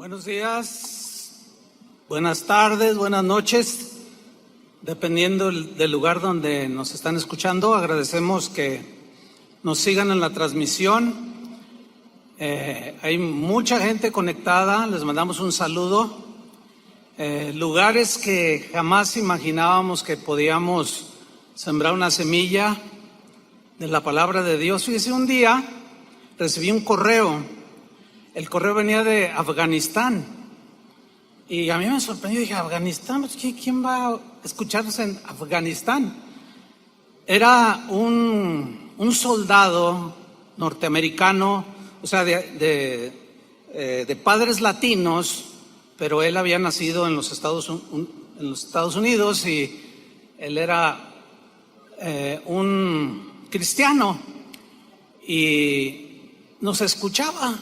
Buenos días, buenas tardes, buenas noches, dependiendo del lugar donde nos están escuchando. Agradecemos que nos sigan en la transmisión. Hay mucha gente conectada, les mandamos un saludo. Lugares que jamás imaginábamos que podíamos sembrar una semilla de la palabra de Dios. Fíjese, un día recibí un correo. El correo venía de Afganistán y a mí me sorprendió. Dije, ¿Afganistán? ¿Quién va a escucharnos en Afganistán? Era un soldado norteamericano, o sea, de padres latinos, pero él había nacido en los Estados Unidos y él era un cristiano y nos escuchaba.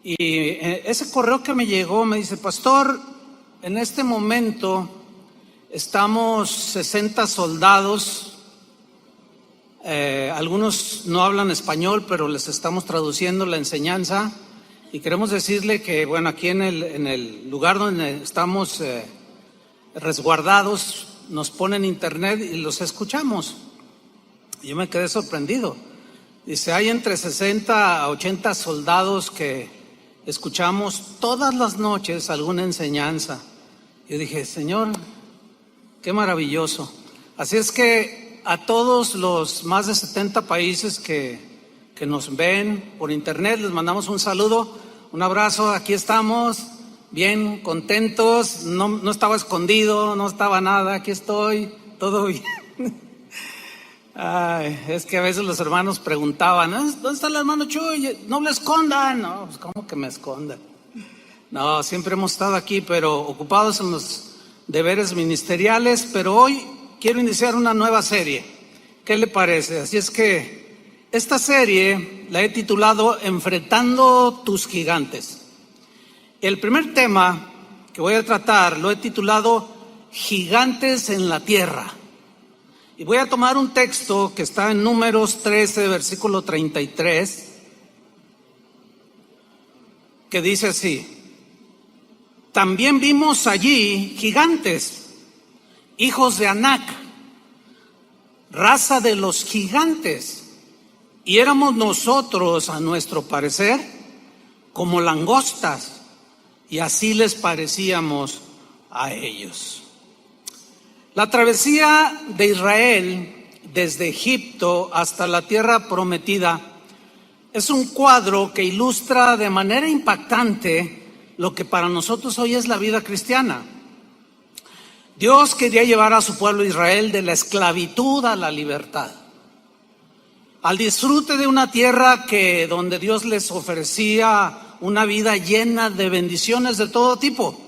Y ese correo que me llegó me dice: pastor, en este momento estamos 60 soldados, algunos no hablan español, pero les estamos traduciendo la enseñanza, y queremos decirle que, bueno, aquí en el lugar donde estamos resguardados, nos ponen internet y los escuchamos. Y yo me quedé sorprendido. Dice, hay entre 60 a 80 soldados que escuchamos todas las noches alguna enseñanza. Yo dije, Señor, qué maravilloso. Así es que a todos los más de 70 países que nos ven por internet, les mandamos un saludo, un abrazo. Aquí estamos, bien contentos. No estaba escondido, no estaba nada, aquí estoy, todo bien. Ay, es que a veces los hermanos preguntaban, ¿dónde está el hermano Chuy? No le escondan. No, pues ¿cómo que me escondan? No, siempre hemos estado aquí, pero ocupados en los deberes ministeriales. Pero hoy quiero iniciar una nueva serie. ¿Qué le parece? Así es que esta serie la he titulado Enfrentando tus gigantes. El primer tema que voy a tratar lo he titulado Gigantes en la Tierra. Y voy a tomar un texto que está en Números 13, versículo 33, que dice así: también vimos allí gigantes, hijos de Anac, raza de los gigantes, y éramos nosotros, a nuestro parecer, como langostas, y así les parecíamos a ellos. La travesía de Israel desde Egipto hasta la tierra prometida es un cuadro que ilustra de manera impactante lo que para nosotros hoy es la vida cristiana. Dios quería llevar a su pueblo Israel de la esclavitud a la libertad, al disfrute de una tierra donde Dios les ofrecía una vida llena de bendiciones de todo tipo.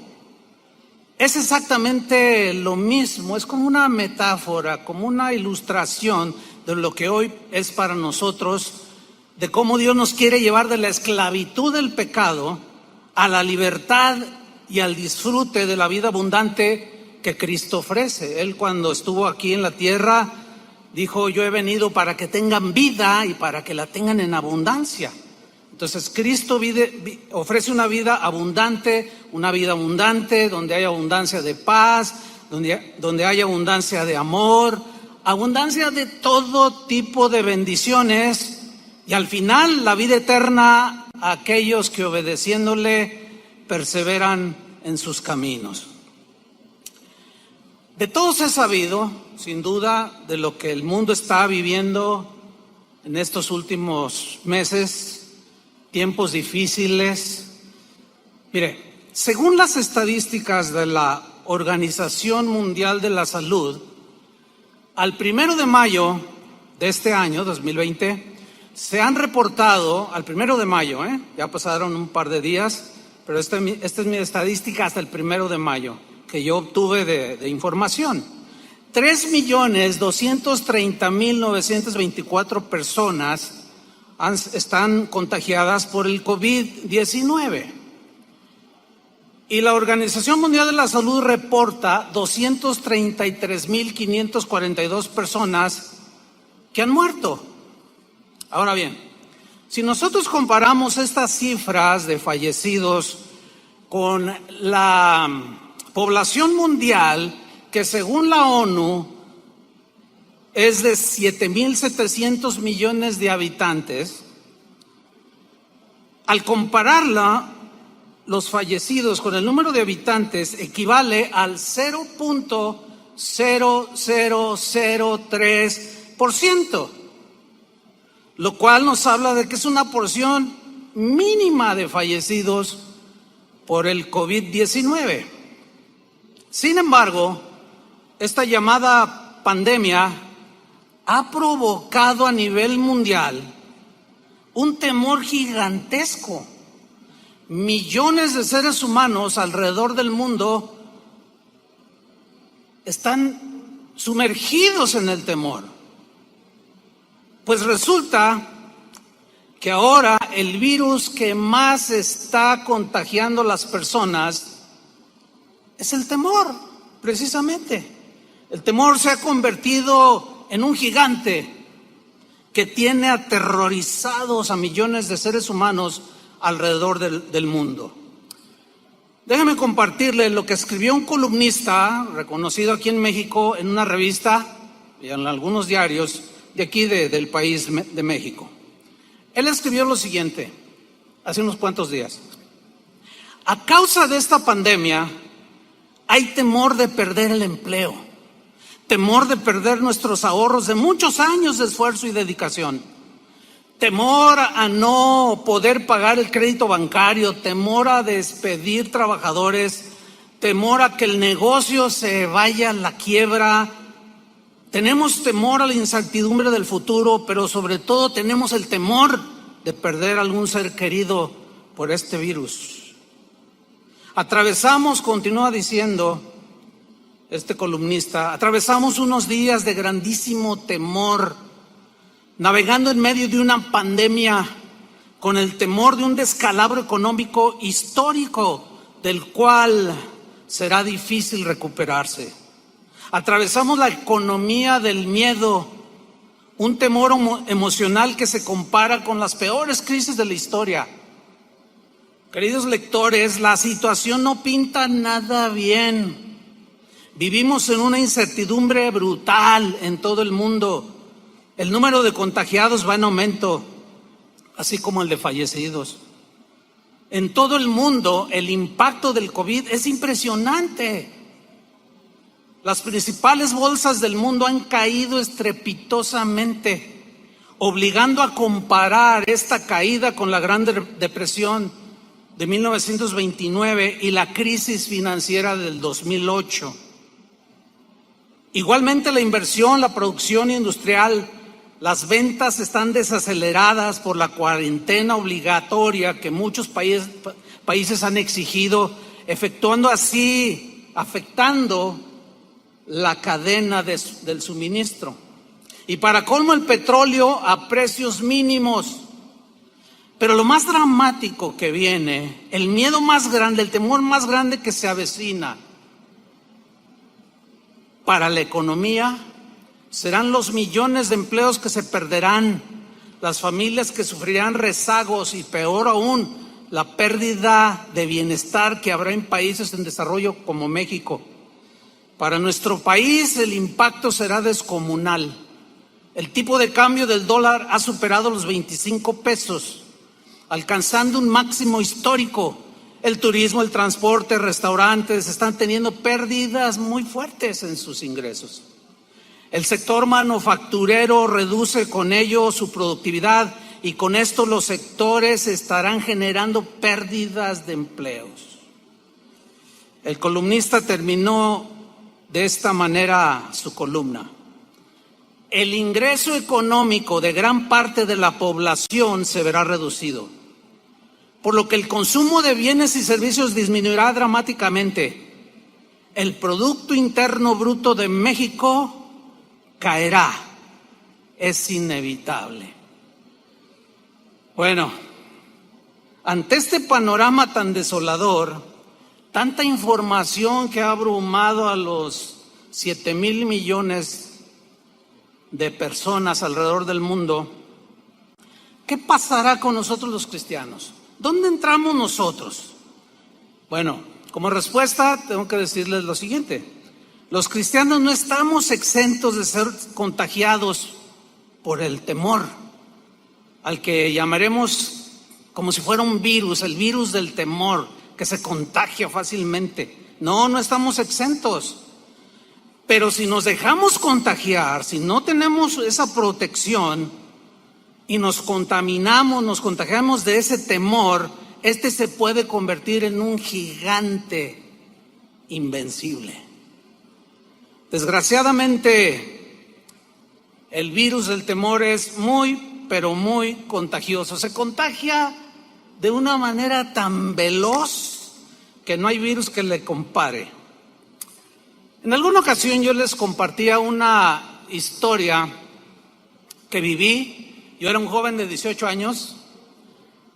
Es exactamente lo mismo, es como una metáfora, como una ilustración de lo que hoy es para nosotros, de cómo Dios nos quiere llevar de la esclavitud del pecado a la libertad y al disfrute de la vida abundante que Cristo ofrece. Él, cuando estuvo aquí en la tierra, dijo: yo he venido para que tengan vida y para que la tengan en abundancia. Entonces Cristo ofrece una vida abundante donde hay abundancia de paz, donde hay abundancia de amor, abundancia de todo tipo de bendiciones, y al final la vida eterna a aquellos que, obedeciéndole, perseveran en sus caminos. De todos he sabido, sin duda, de lo que el mundo está viviendo en estos últimos meses, tiempos difíciles. Mire, según las estadísticas de la Organización Mundial de la Salud, al 1 de mayo de este año, 2020, se han reportado, al 1 de mayo, ya pasaron un par de días, pero esta es mi estadística hasta el 1 de mayo, que yo obtuve de información. 3.230.924 personas están contagiadas por el COVID-19. Y la Organización Mundial de la Salud reporta 233.542 personas que han muerto. Ahora bien, Si nosotros comparamos estas cifras de fallecidos con la población mundial, que según la ONU es de 7.700 millones de habitantes, al compararla, los fallecidos con el número de habitantes equivale al 0.0003%, lo cual nos habla de que es una porción mínima de fallecidos por el COVID-19. Sin embargo, esta llamada pandemia ha provocado a nivel mundial un temor gigantesco. Millones de seres humanos alrededor del mundo están sumergidos en el temor. Pues resulta que ahora el virus que más está contagiando a las personas es el temor, precisamente. El temor se ha convertido en un gigante que tiene aterrorizados a millones de seres humanos alrededor del mundo. Déjame compartirle lo que escribió un columnista reconocido aquí en México en una revista y en algunos diarios de aquí del país de México. Él escribió lo siguiente hace unos cuantos días: a causa de esta pandemia hay temor de perder el empleo, temor de perder nuestros ahorros de muchos años de esfuerzo y dedicación, temor a no poder pagar el crédito bancario, temor a despedir trabajadores, temor a que el negocio se vaya a la quiebra. Tenemos temor a la incertidumbre del futuro, pero sobre todo tenemos el temor de perder algún ser querido por este virus. Atravesamos, continúa diciendo este columnista, atravesamos unos días de grandísimo temor, navegando en medio de una pandemia con el temor de un descalabro económico histórico del cual será difícil recuperarse. Atravesamos la economía del miedo, un temor emocional que se compara con las peores crisis de la historia. Queridos lectores, la situación no pinta nada bien. Vivimos en una incertidumbre brutal en todo el mundo. El número de contagiados va en aumento, así como el de fallecidos. En todo el mundo, el impacto del COVID es impresionante. Las principales bolsas del mundo han caído estrepitosamente, obligando a comparar esta caída con la Gran Depresión de 1929 y la crisis financiera del 2008. Igualmente, la inversión, la producción industrial, las ventas están desaceleradas por la cuarentena obligatoria que muchos países han exigido, afectando la cadena del suministro. Y para colmo, el petróleo a precios mínimos. Pero lo más dramático que viene, el miedo más grande, el temor más grande que se avecina para la economía, serán los millones de empleos que se perderán, las familias que sufrirán rezagos y, peor aún, la pérdida de bienestar que habrá en países en desarrollo como México. Para nuestro país el impacto será descomunal. El tipo de cambio del dólar ha superado los 25 pesos, alcanzando un máximo histórico. El turismo, el transporte, restaurantes están teniendo pérdidas muy fuertes en sus ingresos. El sector manufacturero reduce con ello su productividad y con esto los sectores estarán generando pérdidas de empleos. El columnista terminó de esta manera su columna: el ingreso económico de gran parte de la población se verá reducido, por lo que el consumo de bienes y servicios disminuirá dramáticamente. El Producto Interno Bruto de México caerá, es inevitable. Bueno, ante este panorama tan desolador, tanta información que ha abrumado a los 7,000 millones de personas alrededor del mundo, ¿qué pasará con nosotros los cristianos? ¿Dónde entramos nosotros? Bueno, como respuesta tengo que decirles lo siguiente: los cristianos no estamos exentos de ser contagiados por el temor, al que llamaremos como si fuera un virus, el virus del temor, que se contagia fácilmente. No, no estamos exentos. Pero si nos dejamos contagiar, si no tenemos esa protección y nos contaminamos, nos contagiamos de ese temor, este se puede convertir en un gigante invencible. Desgraciadamente, el virus del temor es muy, pero muy contagioso. Se contagia de una manera tan veloz que no hay virus que le compare. En alguna ocasión yo les compartía una historia que viví. Yo era un joven de 18 años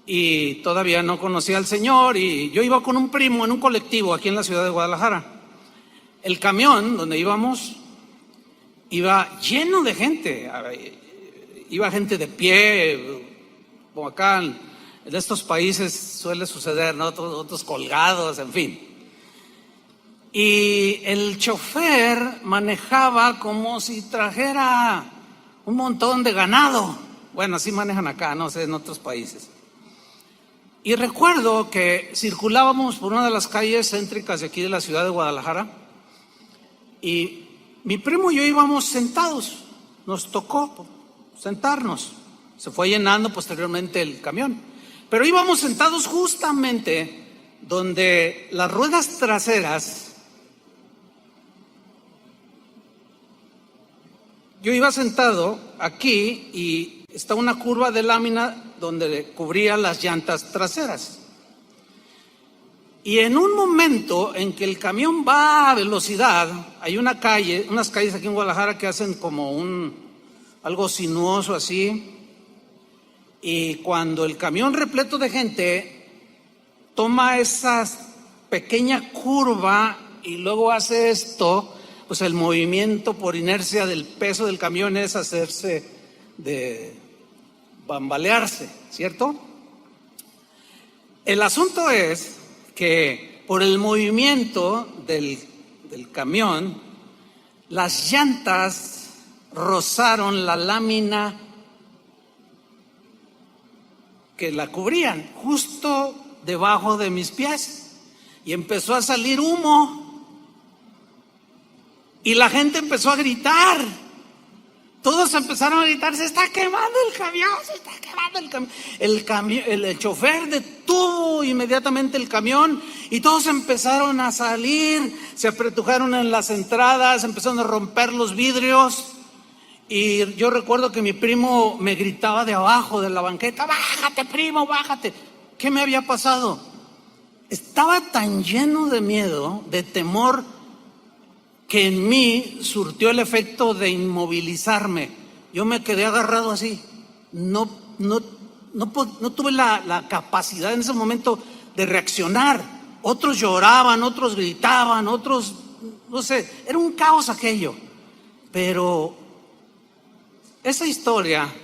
y todavía no conocía al Señor, y yo iba con un primo en un colectivo aquí en la ciudad de Guadalajara. El camión donde íbamos iba lleno de gente, iba gente de pie, como acá en estos países suele suceder, ¿no? Otros colgados, en fin. Y el chofer manejaba como si trajera un montón de ganado. Bueno, así manejan acá, no sé, en otros países. Y recuerdo que circulábamos por una de las calles céntricas de aquí de la ciudad de Guadalajara, y mi primo y yo íbamos sentados, nos tocó sentarnos. Se fue llenando posteriormente el camión, pero íbamos sentados justamente donde las ruedas traseras, yo iba sentado aquí y está una curva de lámina donde cubría las llantas traseras. Y en un momento en que el camión va a velocidad, hay unas calles aquí en Guadalajara que hacen como algo sinuoso así, y cuando el camión repleto de gente toma esa pequeña curva y luego hace esto, pues el movimiento por inercia del peso del camión es hacerse de bambalearse, ¿cierto? El asunto es que por el movimiento del camión, las llantas rozaron la lámina que la cubrían, justo debajo de mis pies, y empezó a salir humo, y la gente empezó a gritar. Todos empezaron a gritar: se está quemando el camión, se está quemando el camión. El chofer detuvo inmediatamente el camión y todos empezaron a salir, se apretujaron en las entradas, empezaron a romper los vidrios. Y yo recuerdo que mi primo me gritaba de abajo de la banqueta: bájate, primo, bájate. ¿Qué me había pasado? Estaba tan lleno de miedo, de temor, que en mí surtió el efecto de inmovilizarme. Yo me quedé agarrado así. No tuve la capacidad en ese momento de reaccionar. Otros lloraban, otros gritaban, otros, no sé, era un caos aquello. Pero esa historia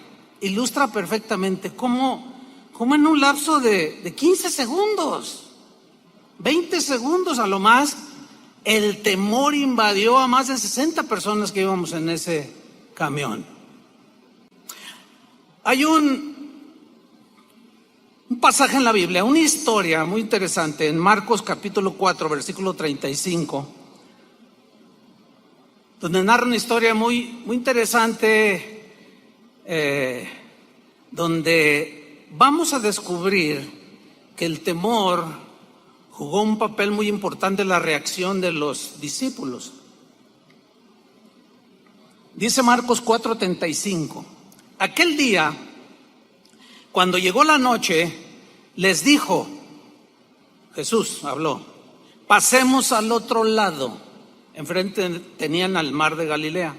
ilustra perfectamente cómo en un lapso de 15 segundos, 20 segundos a lo más, el temor invadió a más de 60 personas que íbamos en ese camión. Hay un pasaje en la Biblia, una historia muy interesante en Marcos capítulo 4, versículo 35, donde narra una historia muy interesante, donde vamos a descubrir que el temor jugó un papel muy importante en la reacción de los discípulos. Dice Marcos 4:35: aquel día, cuando llegó la noche, les dijo, Jesús habló, pasemos al otro lado. Enfrente tenían al mar de Galilea.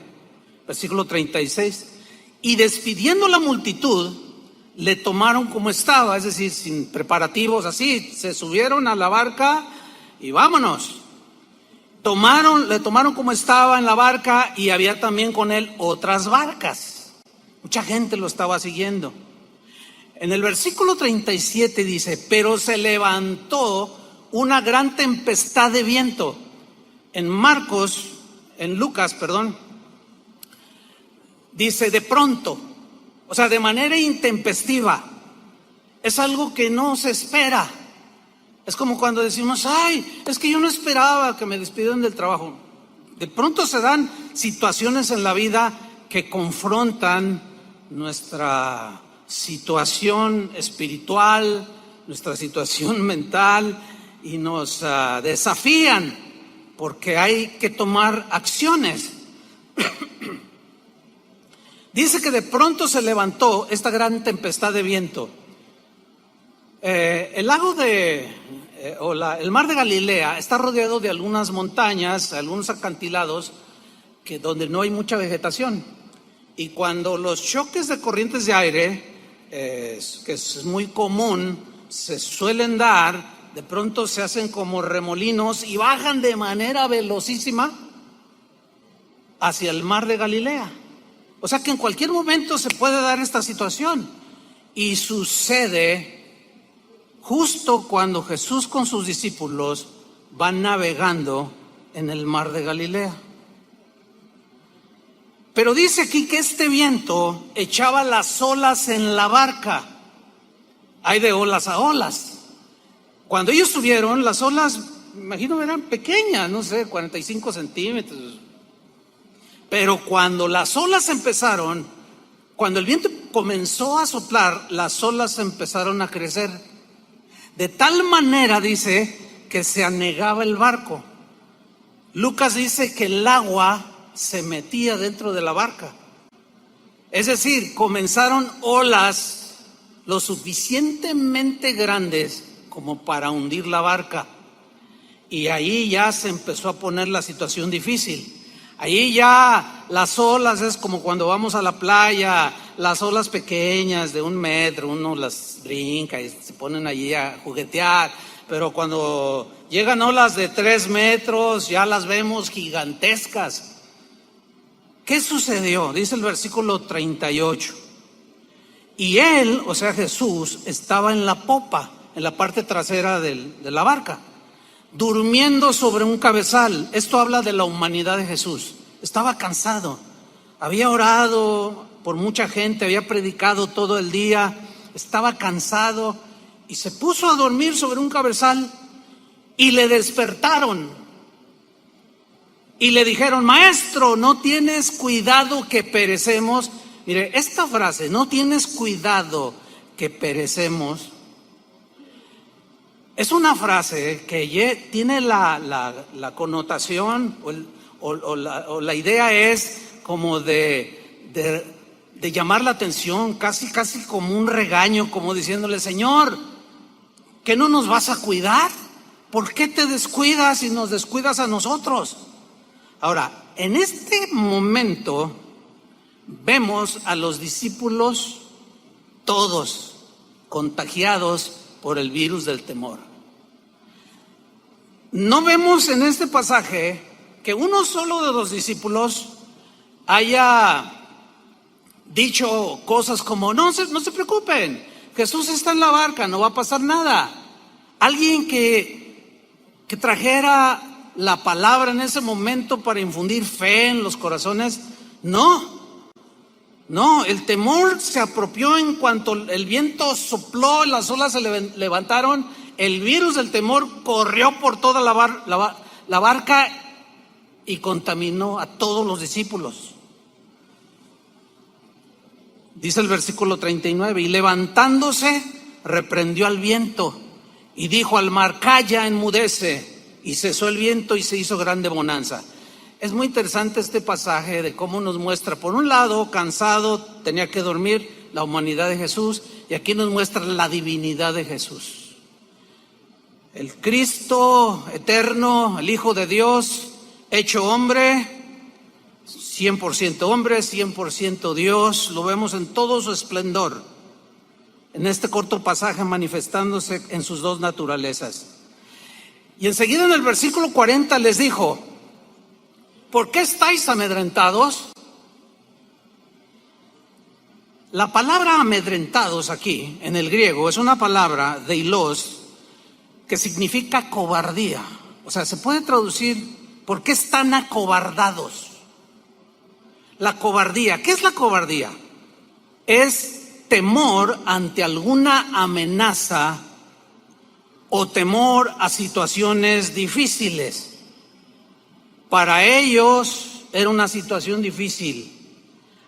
Versículo 36: y despidiendo la multitud, le tomaron como estaba, es decir, sin preparativos, así, se subieron a la barca y vámonos. Le tomaron como estaba en la barca, y había también con él otras barcas. Mucha gente lo estaba siguiendo. En el versículo 37 dice, pero se levantó una gran tempestad de viento. En Lucas, dice de pronto, o sea, de manera intempestiva. Es algo que no se espera. Es como cuando decimos, ay, es que yo no esperaba que me despidieran del trabajo. De pronto se dan situaciones en la vida que confrontan nuestra situación espiritual, nuestra situación mental y nos desafían porque hay que tomar acciones. Dice que de pronto se levantó esta gran tempestad de viento. El mar de Galilea está rodeado de algunas montañas, algunos acantilados donde no hay mucha vegetación. Y cuando los choques de corrientes de aire, que es muy común, se suelen dar, de pronto se hacen como remolinos y bajan de manera velocísima hacia el mar de Galilea. O sea que en cualquier momento se puede dar esta situación. Y sucede justo cuando Jesús con sus discípulos van navegando en el mar de Galilea. Pero dice aquí que este viento echaba las olas en la barca. Hay de olas a olas. Cuando ellos subieron, las olas, me imagino, eran pequeñas, no sé, 45 centímetros. Pero cuando las olas empezaron, cuando el viento comenzó a soplar, las olas empezaron a crecer. De tal manera, dice, que se anegaba el barco. Lucas dice que el agua se metía dentro de la barca. Es decir, comenzaron olas lo suficientemente grandes como para hundir la barca. Y ahí ya se empezó a poner la situación difícil. Ahí ya las olas es como cuando vamos a la playa, las olas pequeñas de 1 metro, uno las brinca y se ponen allí a juguetear, pero cuando llegan olas de 3 metros ya las vemos gigantescas. ¿Qué sucedió? Dice el versículo 38. Y él, o sea Jesús, estaba en la popa, en la parte trasera de la barca, durmiendo sobre un cabezal. Esto habla de la humanidad de Jesús. Estaba cansado, había orado por mucha gente, había predicado todo el día, estaba cansado y se puso a dormir sobre un cabezal y le despertaron y le dijeron, maestro, ¿no tienes cuidado que perecemos? Mire, esta frase, no tienes cuidado que perecemos, es una frase que tiene la connotación o la idea es como de llamar la atención, casi como un regaño, como diciéndole, Señor, ¿qué no nos vas a cuidar? ¿Por qué te descuidas y nos descuidas a nosotros? Ahora, en este momento vemos a los discípulos todos contagiados por el virus del temor. No vemos en este pasaje que uno solo de los discípulos haya dicho cosas como, no se preocupen, Jesús está en la barca, no va a pasar nada. Alguien que trajera la palabra en ese momento para infundir fe en los corazones, no, el temor se apropió en cuanto el viento sopló, las olas se levantaron, el virus del temor corrió por toda la barca y contaminó a todos los discípulos. Dice el versículo 39, y levantándose reprendió al viento y dijo al mar, calla, enmudece, y cesó el viento y se hizo grande bonanza. Es muy interesante este pasaje de cómo nos muestra, por un lado, cansado, tenía que dormir, la humanidad de Jesús, y aquí nos muestra la divinidad de Jesús. El Cristo eterno, el Hijo de Dios, hecho hombre, 100% hombre, 100% Dios, lo vemos en todo su esplendor, en este corto pasaje manifestándose en sus dos naturalezas. Y enseguida en el versículo 40 les dijo, ¿por qué estáis amedrentados? La palabra amedrentados aquí, en el griego, es una palabra, deilos, que significa cobardía. O sea, se puede traducir, ¿por qué están acobardados? La cobardía, ¿qué es la cobardía? Es temor ante alguna amenaza o temor a situaciones difíciles. Para ellos era una situación difícil.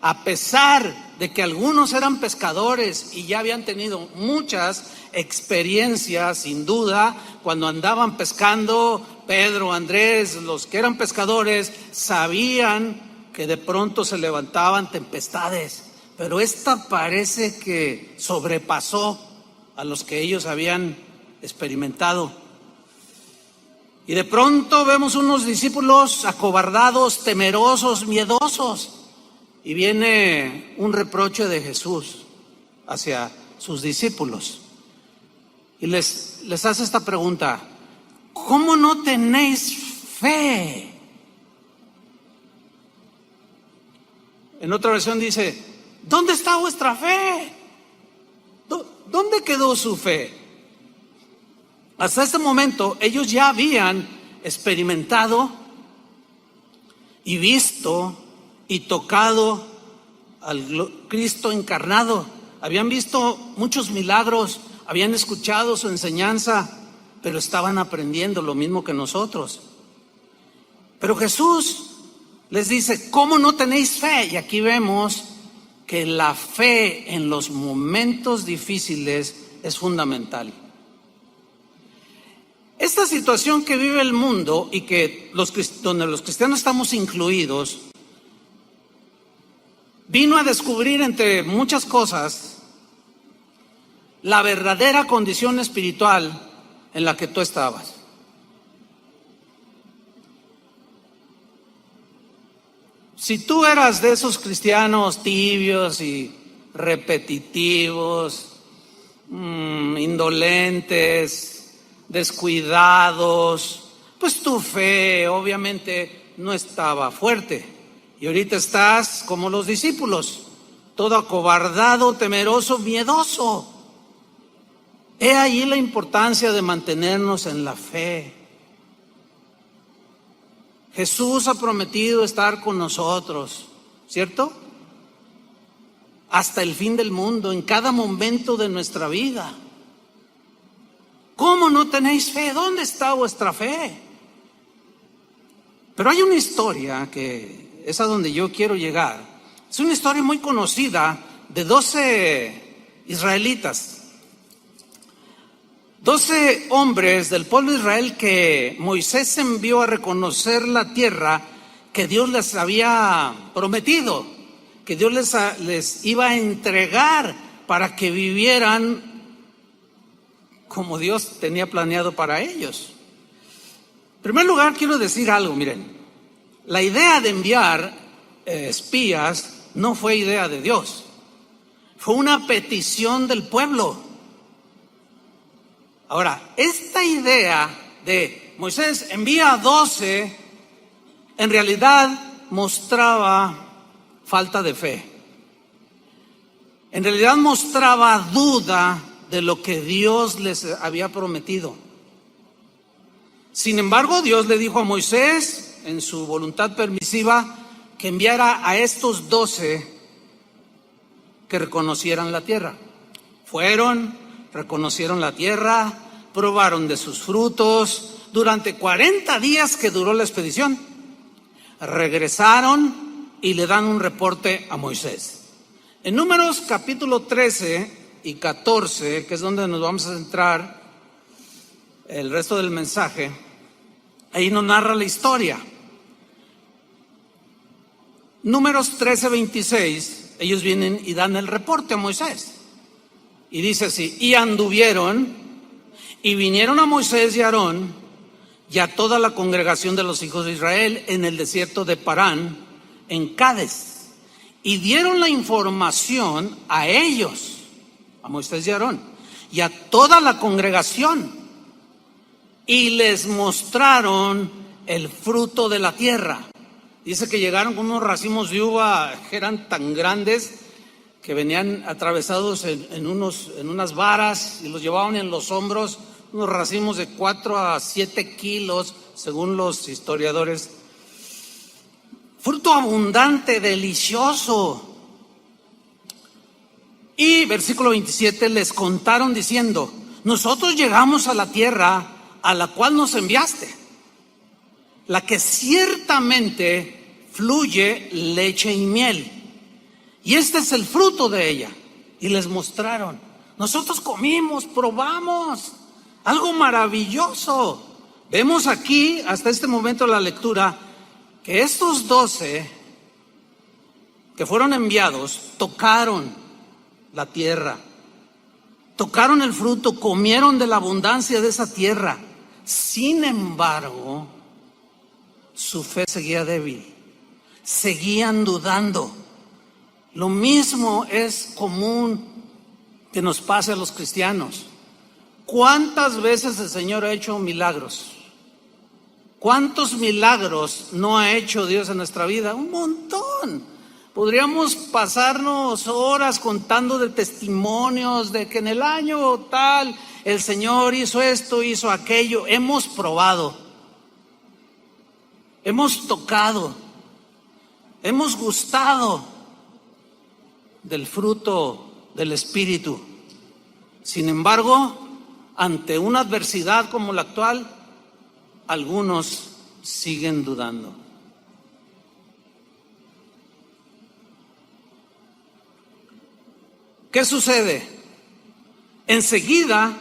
A pesar de que algunos eran pescadores y ya habían tenido muchas experiencias, sin duda, cuando andaban pescando, Pedro, Andrés, los que eran pescadores, sabían que de pronto se levantaban tempestades, pero esta parece que sobrepasó a los que ellos habían experimentado. Y de pronto vemos unos discípulos acobardados, temerosos, miedosos. Y viene un reproche de Jesús hacia sus discípulos. Y les hace esta pregunta: ¿cómo no tenéis fe? En otra versión dice: ¿dónde está vuestra fe? ¿Dónde quedó su fe? Hasta este momento ellos ya habían experimentado y visto y tocado al Cristo encarnado. Habían visto muchos milagros, habían escuchado su enseñanza, pero estaban aprendiendo lo mismo que nosotros. Pero Jesús les dice: ¿cómo no tenéis fe? Y aquí vemos que la fe en los momentos difíciles es fundamental. Esta situación que vive el mundo y que donde los cristianos estamos incluidos, vino a descubrir, entre muchas cosas, la verdadera condición espiritual en la que tú estabas. Si tú eras de esos cristianos tibios y repetitivos, indolentes, descuidados, pues tu fe obviamente no estaba fuerte. Y ahorita estás como los discípulos, todo acobardado, temeroso, miedoso. He ahí la importancia de mantenernos en la fe. Jesús ha prometido estar con nosotros, ¿cierto? Hasta el fin del mundo, en cada momento de nuestra vida. ¿Cómo no tenéis fe? ¿Dónde está vuestra fe? Pero hay una historia que es a donde yo quiero llegar. Es una historia muy conocida de 12 israelitas. 12 hombres del pueblo de Israel que Moisés envió a reconocer la tierra que Dios les había prometido, que Dios les iba a entregar para que vivieran como Dios tenía planeado para ellos. En primer lugar, quiero decir algo, miren. La idea de enviar espías no fue idea de Dios, fue una petición del pueblo. Ahora, esta idea de Moisés envía a 12, en realidad mostraba falta de fe. En realidad mostraba duda de lo que Dios les había prometido. Sin embargo, Dios le dijo a Moisés, en su voluntad permisiva, que enviara a estos 12 que reconocieran la tierra. Fueron, reconocieron la tierra, probaron de sus frutos durante 40 días que duró la expedición. Regresaron y le dan un reporte a Moisés. En Números capítulo 13 y 14, que es donde nos vamos a centrar el resto del mensaje, ahí nos narra la historia. Números 13:26, ellos vienen y dan el reporte a Moisés. Y dice así: y anduvieron y vinieron a Moisés y a Aarón y a toda la congregación de los hijos de Israel en el desierto de Parán, en Cades, y dieron la información a ellos, a Moisés y a Aarón, y a toda la congregación, y les mostraron el fruto de la tierra. Dice que llegaron con unos racimos de uva que eran tan grandes que venían atravesados en unas varas y los llevaban en los hombros, unos racimos de 4 a 7 kilos, según los historiadores. Fruto abundante, delicioso. Y versículo 27, les contaron diciendo: nosotros llegamos a la tierra a la cual nos enviaste, la que ciertamente fluye leche y miel, y este es el fruto de ella. Y les mostraron. Nosotros comimos, probamos, algo maravilloso. Vemos aquí, hasta este momento de la lectura, que estos 12 que fueron enviados tocaron la tierra, tocaron el fruto, comieron de la abundancia de esa tierra. Sin embargo, su fe seguía débil, seguían dudando. Lo mismo es común que nos pase a los cristianos. ¿Cuántas veces el Señor ha hecho milagros? ¿Cuántos milagros no ha hecho Dios en nuestra vida? Un montón. Podríamos pasarnos horas contando de testimonios de que en el año tal el Señor hizo esto, hizo aquello. Hemos probado, hemos tocado, hemos gustado del fruto del Espíritu. Sin embargo, ante una adversidad como la actual, algunos siguen dudando. ¿Qué sucede? Enseguida,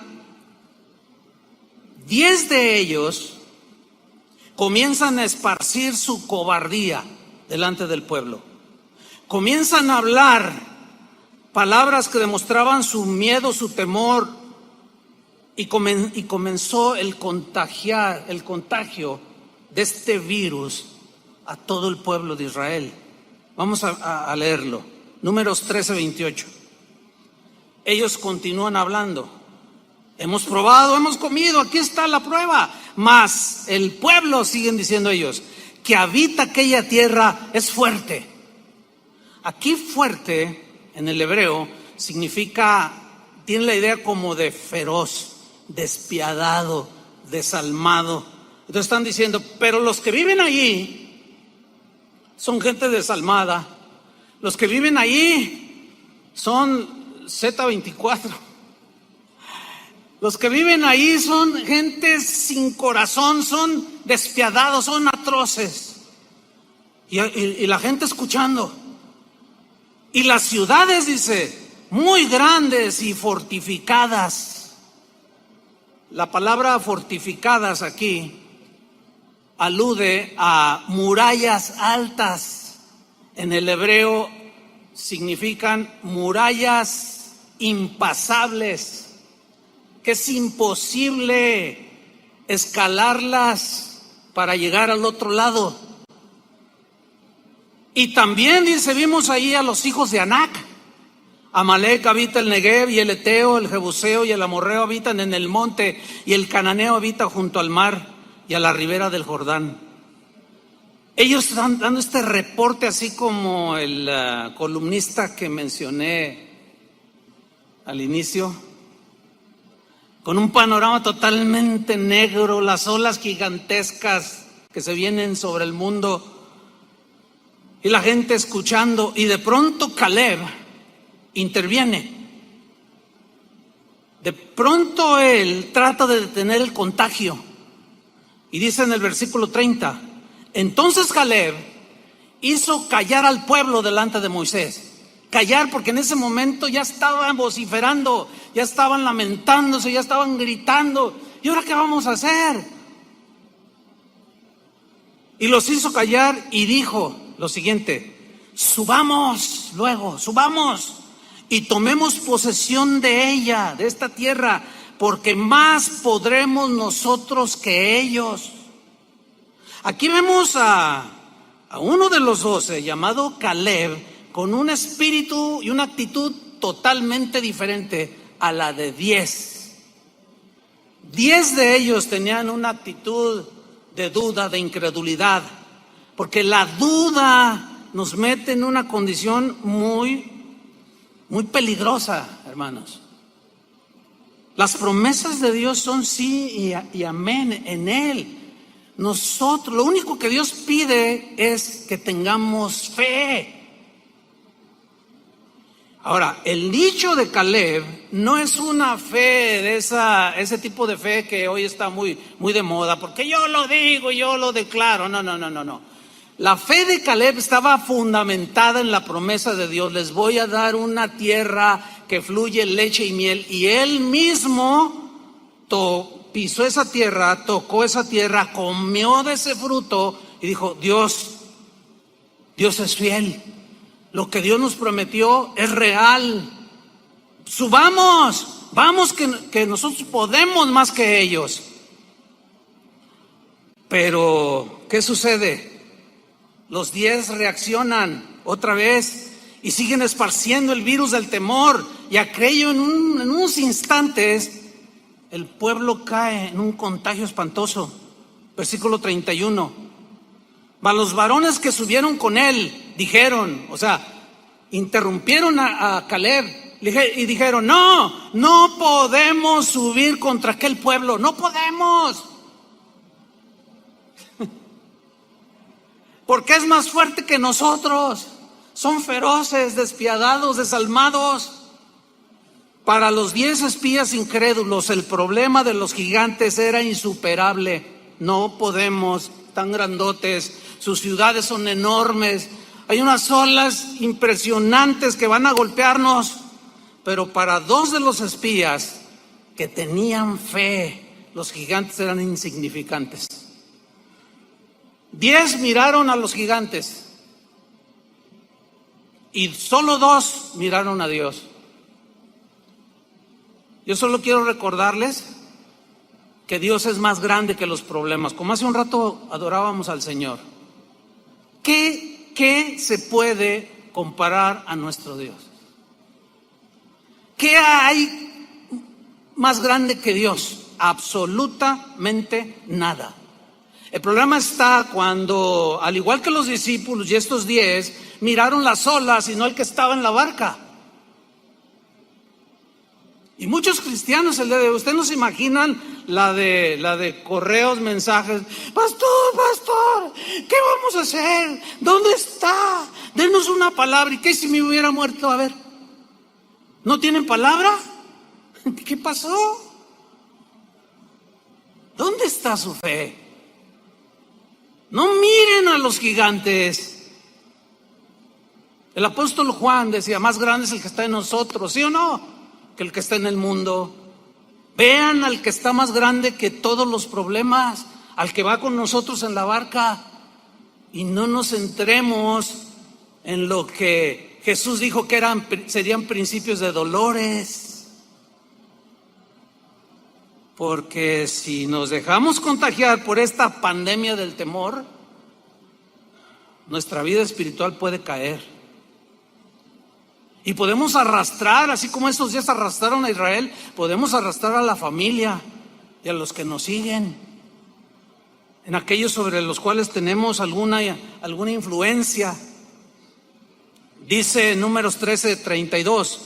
10 de ellos comienzan a esparcir su cobardía delante del pueblo. Comienzan a hablar palabras que demostraban su miedo, su temor, y comenzó el contagio de este virus a todo el pueblo de Israel. Vamos a leerlo. Números 13:28. Ellos continúan hablando. Hemos probado, hemos comido, aquí está la prueba. Mas el pueblo, siguen diciendo ellos, que habita aquella tierra es fuerte. Aquí fuerte, en el hebreo, significa, tiene la idea como de feroz, despiadado, desalmado. Entonces están diciendo, pero los que viven allí son gente desalmada. Los que viven allí son Z24. Los que viven ahí son gente sin corazón, son despiadados, son atroces. Y la gente escuchando. Y las ciudades, dice, muy grandes y fortificadas. La palabra fortificadas aquí alude a murallas altas. En el hebreo significan murallas impasables, que es imposible escalarlas para llegar al otro lado. Y también dice, vimos ahí a los hijos de Anac. Amalek habita el Negev, y el Eteo, el Jebuseo y el Amorreo habitan en el monte, y el Cananeo habita junto al mar y a la ribera del Jordán. Ellos están dando este reporte, así como el columnista que mencioné al inicio, con un panorama totalmente negro, las olas gigantescas que se vienen sobre el mundo, y la gente escuchando, y de pronto Caleb interviene. De pronto él trata de detener el contagio, y dice en el versículo 30, entonces Caleb hizo callar al pueblo delante de Moisés. Callar, porque en ese momento ya estaban vociferando, ya estaban lamentándose, ya estaban gritando. ¿Y ahora qué vamos a hacer? Y los hizo callar y dijo lo siguiente: subamos luego, subamos y tomemos posesión de ella, de esta tierra, porque más podremos nosotros que ellos. Aquí vemos a uno de los 12, llamado Caleb, con un espíritu y una actitud totalmente diferente a la de 10. 10 de ellos tenían una actitud de duda, de incredulidad, porque la duda nos mete en una condición muy muy peligrosa, hermanos. Las promesas de Dios son sí y amén en Él. Nosotros, lo único que Dios pide es que tengamos fe. Ahora, el dicho de Caleb no es una fe de ese tipo de fe que hoy está muy de moda, porque yo lo digo, yo lo declaro. No. La fe de Caleb estaba fundamentada en la promesa de Dios. Les voy a dar una tierra que fluye leche y miel, y él mismo pisó esa tierra, tocó esa tierra, comió de ese fruto y dijo: Dios es fiel. Lo que Dios nos prometió es real. Vamos que nosotros podemos más que ellos. Pero, ¿qué sucede? Los 10 reaccionan otra vez y siguen esparciendo el virus del temor. Y aquello en unos instantes, el pueblo cae en un contagio espantoso. Versículo 31. Mas los varones que subieron con él dijeron, interrumpieron a Caleb y dijeron: no podemos subir contra aquel pueblo, no podemos. Porque es más fuerte que nosotros. Son feroces, despiadados, desalmados. Para los 10 espías incrédulos, el problema de los gigantes era insuperable. No podemos, tan grandotes, sus ciudades son enormes, hay unas olas impresionantes que van a golpearnos. Pero para 2 de los espías que tenían fe, los gigantes eran insignificantes. 10 miraron a los gigantes y solo 2 miraron a Dios. Yo solo quiero recordarles que Dios es más grande que los problemas. Como hace un rato adorábamos al Señor. ¿Qué se puede comparar a nuestro Dios? ¿Qué hay más grande que Dios? Absolutamente nada. El problema está cuando, al igual que los discípulos y estos 10, miraron las olas y no el que estaba en la barca. Y muchos cristianos el día de hoy, ustedes no se imaginan la de correos, mensajes: pastor, ¿qué vamos a hacer? ¿Dónde está? Denos una palabra. ¿Y qué si me hubiera muerto? A ver, ¿no tienen palabra? ¿Qué pasó? ¿Dónde está su fe? No miren a los gigantes. El apóstol Juan decía: más grande es el que está en nosotros, ¿sí o no?, que el que está en el mundo. Vean al que está más grande que todos los problemas, al que va con nosotros en la barca, y no nos centremos en lo que Jesús dijo que serían principios de dolores. Porque si nos dejamos contagiar por esta pandemia del temor, nuestra vida espiritual puede caer. Y podemos arrastrar, así como estos días arrastraron a Israel, podemos arrastrar a la familia y a los que nos siguen, en aquellos sobre los cuales tenemos alguna influencia. Dice Números 13:32: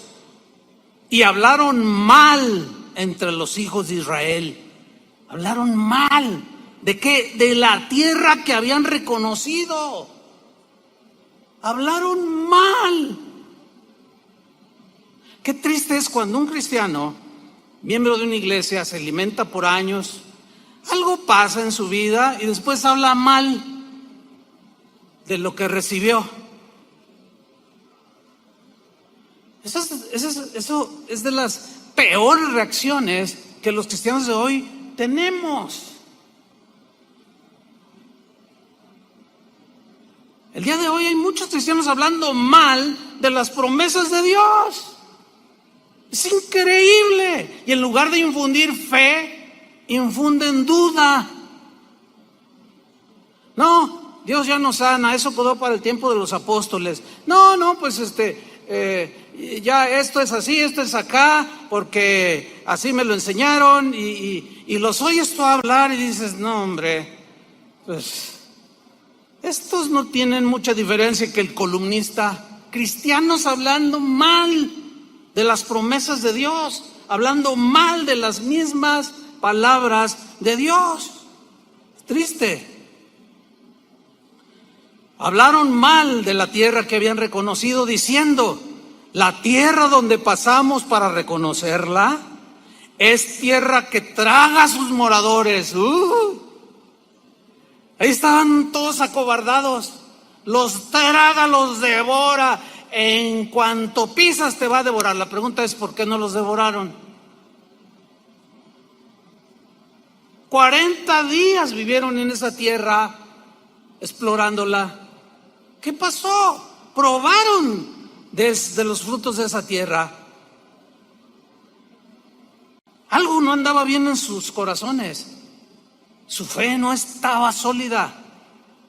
y hablaron mal entre los hijos de Israel. Hablaron mal. ¿De qué? De la tierra que habían reconocido. Hablaron mal. Qué triste es cuando un cristiano, miembro de una iglesia, se alimenta por años, algo pasa en su vida y después habla mal de lo que recibió. Eso es de las peores reacciones que los cristianos de hoy tenemos. El día de hoy hay muchos cristianos hablando mal de las promesas de Dios. Es increíble. Y en lugar de infundir fe, infunden duda. No, Dios ya nos sana, eso quedó para el tiempo de los apóstoles. No, pues ya esto es así, esto es acá, porque así me lo enseñaron, y los oyes tú hablar y dices: no, hombre, pues estos no tienen mucha diferencia que el columnista. Cristianos hablando mal de las promesas de Dios, hablando mal de las mismas palabras de Dios. Triste. Hablaron mal de la tierra que habían reconocido, diciendo: la tierra donde pasamos para reconocerla es tierra que traga a sus moradores. Ahí estaban todos acobardados. Los traga, los devora. En cuanto pisas te va a devorar. La pregunta es: ¿por qué no los devoraron? 40 días vivieron en esa tierra, explorándola. ¿Qué pasó? Probaron de los frutos de esa tierra. Algo no andaba bien en sus corazones. Su fe no estaba sólida.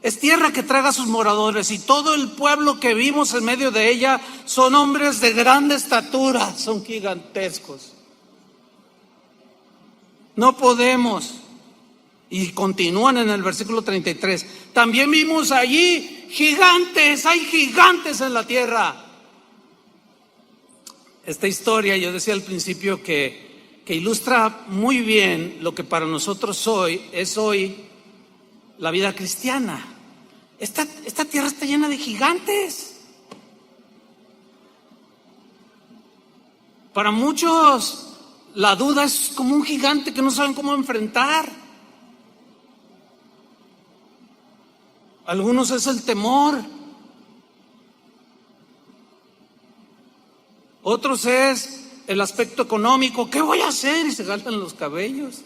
Es tierra que traga a sus moradores, y todo el pueblo que vimos en medio de ella son hombres de grande estatura, son gigantescos. No podemos. Y continúan en el versículo 33. También vimos allí gigantes, hay gigantes en la tierra. Esta historia, yo decía al principio que ilustra muy bien lo que para nosotros es hoy la vida cristiana. Esta tierra está llena de gigantes. Para muchos la duda es como un gigante que no saben cómo enfrentar. Algunos es el temor. Otros es el aspecto económico. ¿Qué voy a hacer? Y se jalan los cabellos.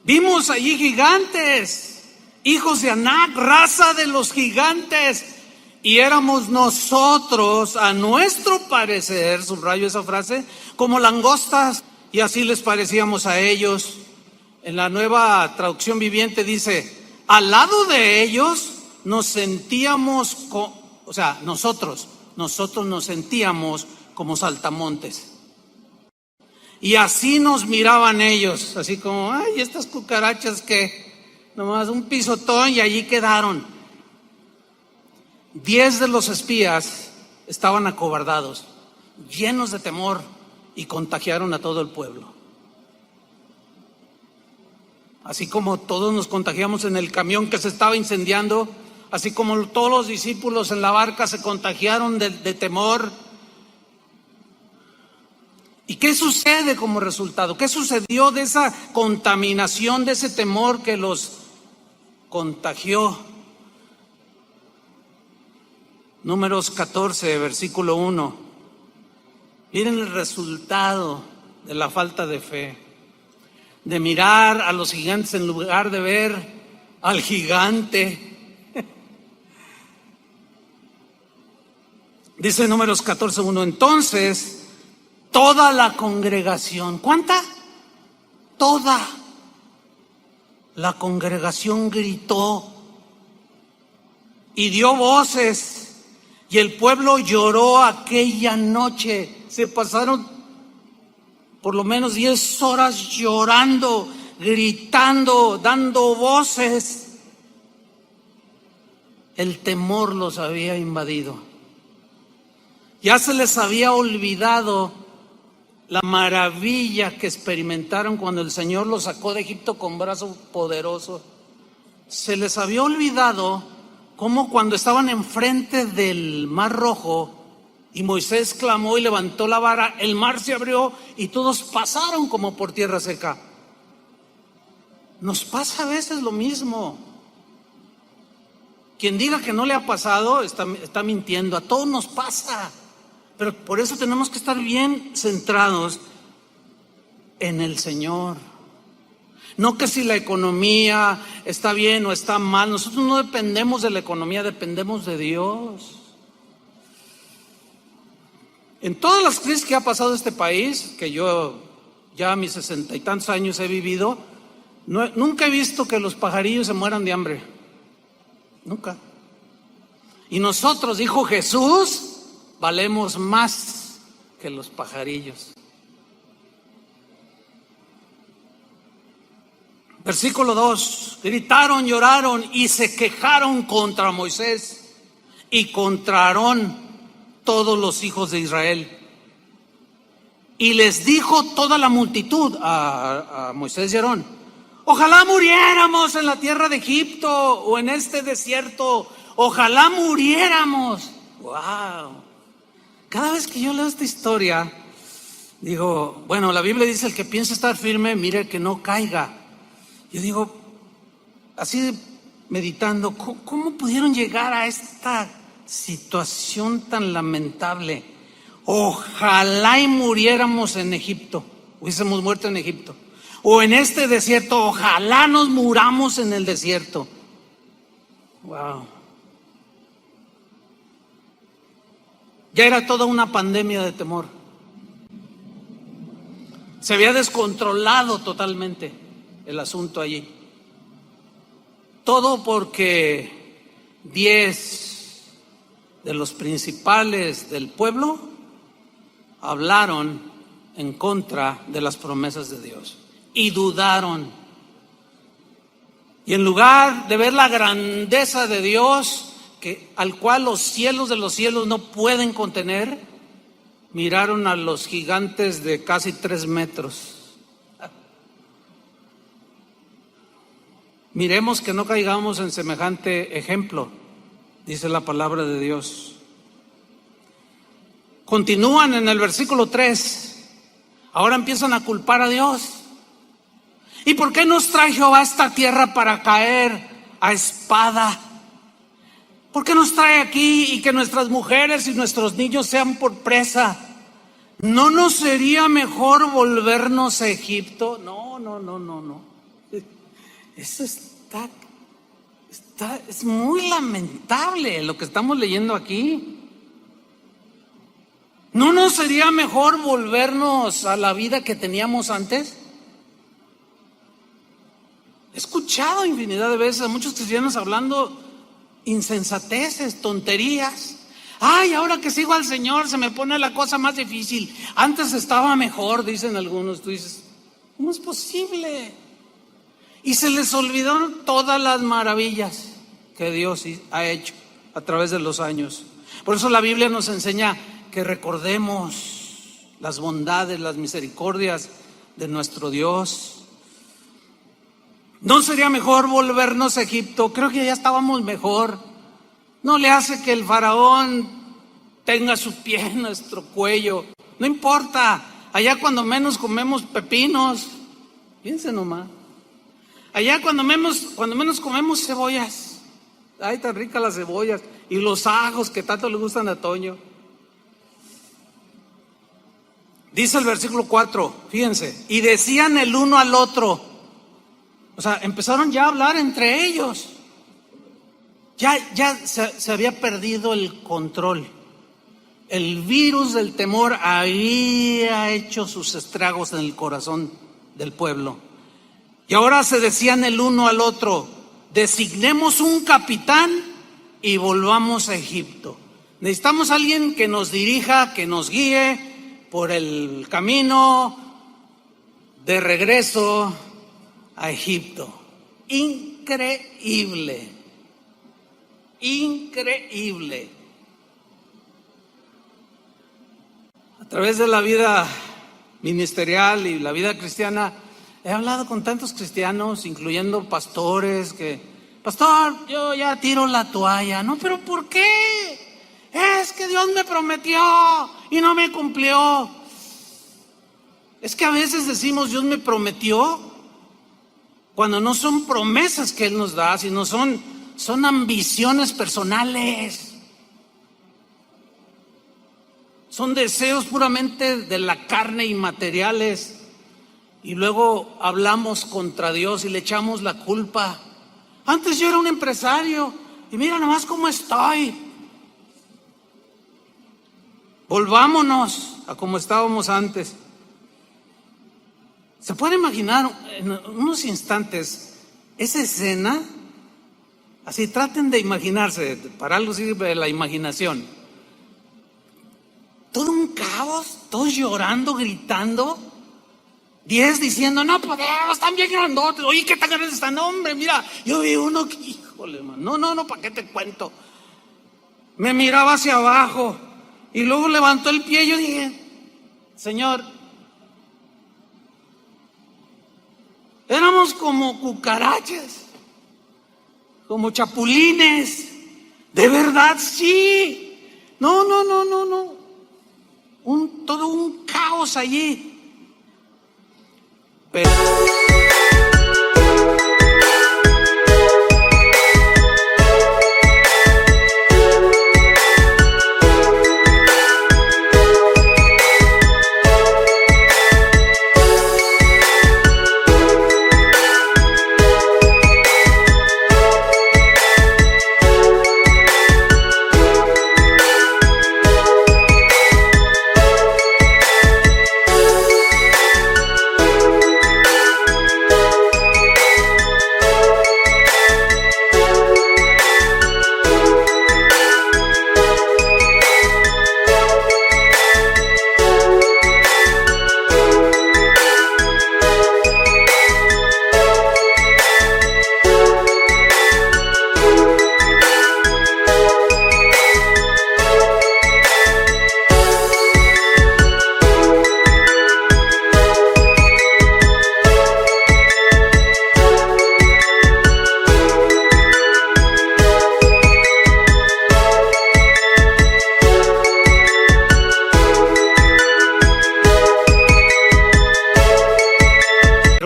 Vimos allí gigantes, hijos de Anac, raza de los gigantes. Y éramos nosotros, a nuestro parecer, subrayo esa frase, como langostas, y así les parecíamos a ellos. En la Nueva Traducción Viviente dice: al lado de ellos nos sentíamos, nosotros nos sentíamos como saltamontes. Y así nos miraban ellos, así como: ay, estas cucarachas que nomás un pisotón y allí quedaron. 10 de los espías estaban acobardados, llenos de temor, y contagiaron a todo el pueblo. Así como todos nos contagiamos en el camión que se estaba incendiando, así como todos los discípulos en la barca se contagiaron de temor. ¿Y qué sucede como resultado? ¿Qué sucedió de esa contaminación, de ese temor que los contagió? Números 14, versículo 1. Miren el resultado de la falta de fe. De mirar a los gigantes en lugar de ver al gigante. Dice Números 14:1. Entonces toda la congregación, ¿cuánta? Toda la congregación gritó y dio voces, y el pueblo lloró aquella noche. Se pasaron por lo menos 10 horas llorando, gritando, dando voces. El temor los había invadido. Ya se les había olvidado la maravilla que experimentaron cuando el Señor los sacó de Egipto con brazo poderoso. Se les había olvidado cómo cuando estaban enfrente del Mar Rojo y Moisés clamó y levantó la vara, el mar se abrió y todos pasaron como por tierra seca. Nos pasa a veces lo mismo. Quien diga que no le ha pasado está mintiendo. A todos nos pasa. Pero por eso tenemos que estar bien centrados en el Señor. No que si la economía está bien o está mal. Nosotros no dependemos de la economía, dependemos de Dios. En todas las crisis que ha pasado este país, que yo ya a mis 60 y tantos años he vivido, nunca he visto que los pajarillos se mueran de hambre. Nunca. Y nosotros, dijo Jesús, valemos más que los pajarillos. Versículo 2. Gritaron, lloraron y se quejaron contra Moisés y contra Aarón. todos los hijos de Israel. Y les dijo toda la multitud a Moisés y Aarón: ojalá muriéramos en la tierra de Egipto o en este desierto. Ojalá muriéramos. Wow. Cada vez que yo leo esta historia, digo, bueno, la Biblia dice: el que piensa estar firme, mire que no caiga. Yo digo, así meditando, ¿cómo pudieron llegar a esta situación tan lamentable? Ojalá y muriéramos en Egipto, hubiésemos muerto en Egipto, o en este desierto. Ojalá nos muramos en el desierto. Wow. Ya era toda una pandemia de temor. Se había descontrolado totalmente el asunto allí. Todo porque 10 de los principales del pueblo hablaron en contra de las promesas de Dios y dudaron. Y en lugar de ver la grandeza de Dios, al cual los cielos de los cielos no pueden contener, miraron a los gigantes de casi 3 metros. Miremos que no caigamos en semejante ejemplo, dice la palabra de Dios. Continúan en el versículo 3. Ahora empiezan a culpar a Dios. ¿Y por qué nos trae Jehová a esta tierra para caer a espada? ¿Por qué nos trae aquí y que nuestras mujeres y nuestros niños sean por presa? ¿No nos sería mejor volvernos a Egipto? No. Eso es muy lamentable lo que estamos leyendo aquí. ¿No nos sería mejor volvernos a la vida que teníamos antes? He escuchado infinidad de veces a muchos cristianos hablando insensateces, tonterías. Ay, ahora que sigo al Señor se me pone la cosa más difícil. Antes estaba mejor, dicen algunos. Tú dices, ¿cómo es posible? Y se les olvidaron todas las maravillas que Dios ha hecho a través de los años. Por eso la Biblia nos enseña que recordemos las bondades, las misericordias de nuestro Dios. ¿No sería mejor volvernos a Egipto? Creo que ya estábamos mejor. No le hace que el faraón tenga su pie en nuestro cuello. No importa. Allá cuando menos comemos pepinos. Piense nomás. Allá cuando menos comemos cebollas. Ay, tan ricas las cebollas. Y los ajos que tanto le gustan a Toño. Dice el versículo 4, fíjense. Y decían el uno al otro. O sea, empezaron ya a hablar entre ellos. Ya se había perdido el control. El virus del temor había hecho sus estragos en el corazón del pueblo. Y ahora se decían el uno al otro: designemos un capitán y volvamos a Egipto. Necesitamos a alguien que nos dirija, que nos guíe por el camino de regreso a Egipto. Increíble. A través de la vida ministerial y la vida cristiana, he hablado con tantos cristianos, incluyendo pastores, pastor, yo ya tiro la toalla. No, pero ¿por qué? Es que Dios me prometió y no me cumplió. Es que a veces decimos Dios me prometió cuando no son promesas que Él nos da, sino son ambiciones personales. Son deseos puramente de la carne y materiales. Y luego hablamos contra Dios y le echamos la culpa. Antes yo era un empresario y mira nomás cómo estoy. Volvámonos a como estábamos antes. ¿Se puede imaginar en unos instantes esa escena? Así traten de imaginarse, para algo sirve la imaginación. Todo un caos, todos llorando, gritando. 10 diciendo, no podemos, están bien grandotes. Oye, ¿qué tan grandes están? Hombre, mira, yo vi uno que, híjole, man. No, ¿para qué te cuento? Me miraba hacia abajo Y luego levantó el pie y yo dije, Señor, éramos como cucarachas, como chapulines. De verdad, sí. No. Todo un caos allí. Pero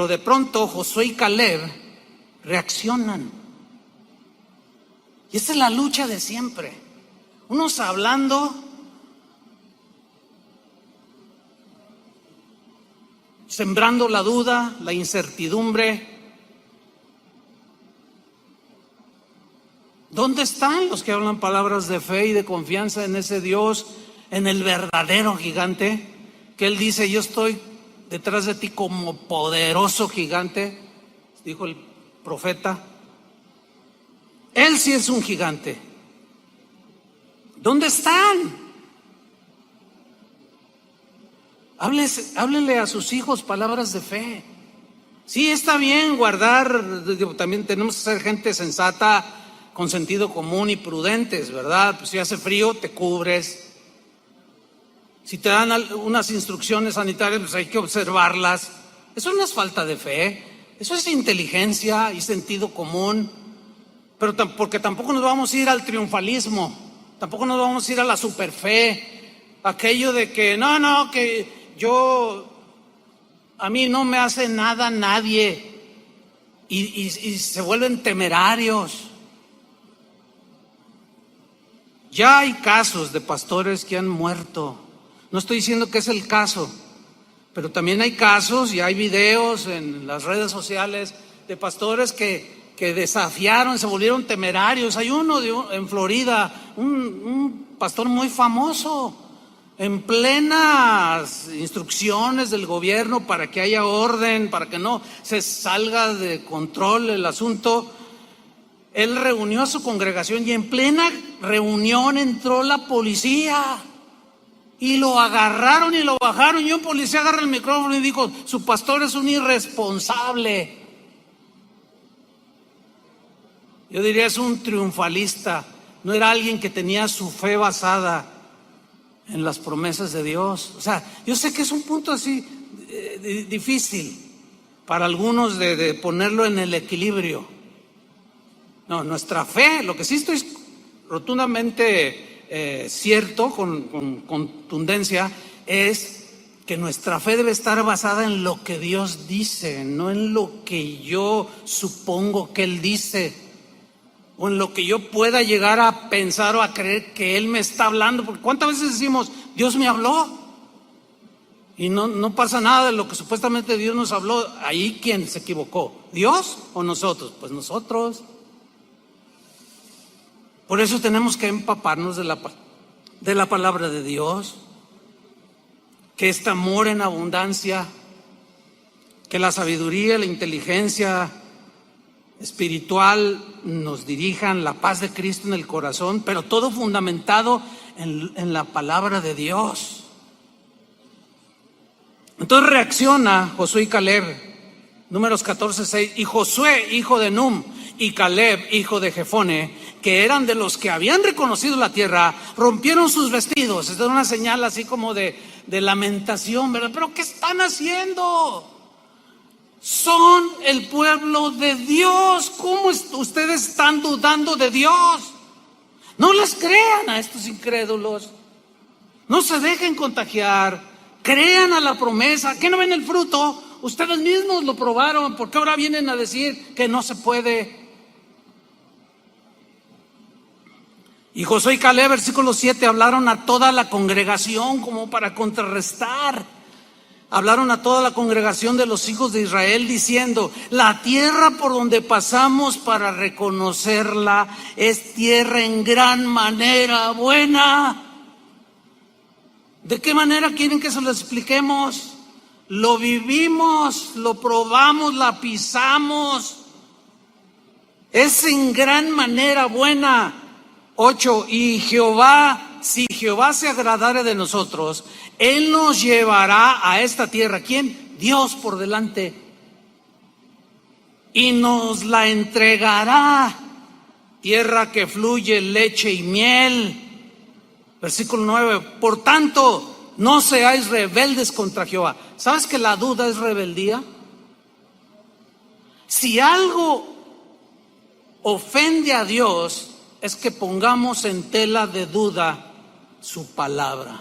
de pronto Josué y Caleb reaccionan. Y esta es la lucha de siempre. Unos hablando, sembrando la duda, la incertidumbre. ¿Dónde están los que hablan palabras de fe y de confianza en ese Dios, en el verdadero gigante? Que Él dice, yo estoy detrás de ti como poderoso gigante, dijo el profeta. Él sí es un gigante. ¿Dónde están? Háblenle a sus hijos palabras de fe. Sí, está bien guardar, también tenemos que ser gente sensata, con sentido común y prudentes, ¿verdad? Pues si hace frío, te cubres. Si te dan unas instrucciones sanitarias, pues hay que observarlas. Eso no es falta de fe, eso es inteligencia y sentido común. Pero porque tampoco nos vamos a ir al triunfalismo, tampoco nos vamos a ir a la superfe, aquello de que que a mí no me hace nada nadie, y se vuelven temerarios. Ya hay casos de pastores que han muerto. No estoy diciendo que es el caso, pero también hay casos y hay videos en las redes sociales de pastores que desafiaron, se volvieron temerarios. Hay uno en Florida, un pastor muy famoso, en plenas instrucciones del gobierno para que haya orden, para que no se salga de control el asunto. Él reunió a su congregación y en plena reunión entró la policía. Y lo agarraron y lo bajaron, y un policía agarra el micrófono y dijo, su pastor es un irresponsable. Yo diría, es un triunfalista, no era alguien que tenía su fe basada en las promesas de Dios. O sea, yo sé que es un punto así difícil para algunos de ponerlo en el equilibrio. No, nuestra fe, lo que sí estoy rotundamente cierto, con contundencia, es que nuestra fe debe estar basada en lo que Dios dice, no en lo que yo supongo que Él dice, o en lo que yo pueda llegar a pensar o a creer que Él me está hablando. Porque ¿cuántas veces decimos, Dios me habló? Y no pasa nada de lo que supuestamente Dios nos habló. Ahí, ¿quién se equivocó? ¿Dios o nosotros? Pues nosotros. Por eso tenemos que empaparnos de la palabra de Dios, que este amor en abundancia, que la sabiduría, la inteligencia espiritual nos dirijan, la paz de Cristo en el corazón, pero todo fundamentado en la palabra de Dios. Entonces reacciona Josué y Caleb, Números 14:6, y Josué, hijo de Num, y Caleb, hijo de Jefone, que que eran de los que habían reconocido la tierra, rompieron sus vestidos. Esta es una señal así como de lamentación, ¿verdad? Pero ¿qué están haciendo? Son el pueblo de Dios. ¿Cómo ustedes están dudando de Dios? No les crean a estos incrédulos. No se dejen contagiar. Crean a la promesa. ¿Qué no ven el fruto? Ustedes mismos lo probaron. ¿Por qué ahora vienen a decir que no se puede? Y Josué y Caleb, versículo 7, hablaron a toda la congregación como para contrarrestar. Hablaron a toda la congregación de los hijos de Israel diciendo: la tierra por donde pasamos para reconocerla es tierra en gran manera buena. ¿De qué manera quieren que se lo expliquemos? Lo vivimos, lo probamos, la pisamos. Es en gran manera buena. 8, y Jehová, si Jehová se agradare de nosotros, Él nos llevará a esta tierra. ¿Quién? Dios por delante. Y nos la entregará. Tierra que fluye leche y miel. Versículo 9, por tanto, no seáis rebeldes contra Jehová. ¿Sabes que la duda es rebeldía? Si algo ofende a Dios, es que pongamos en tela de duda su palabra.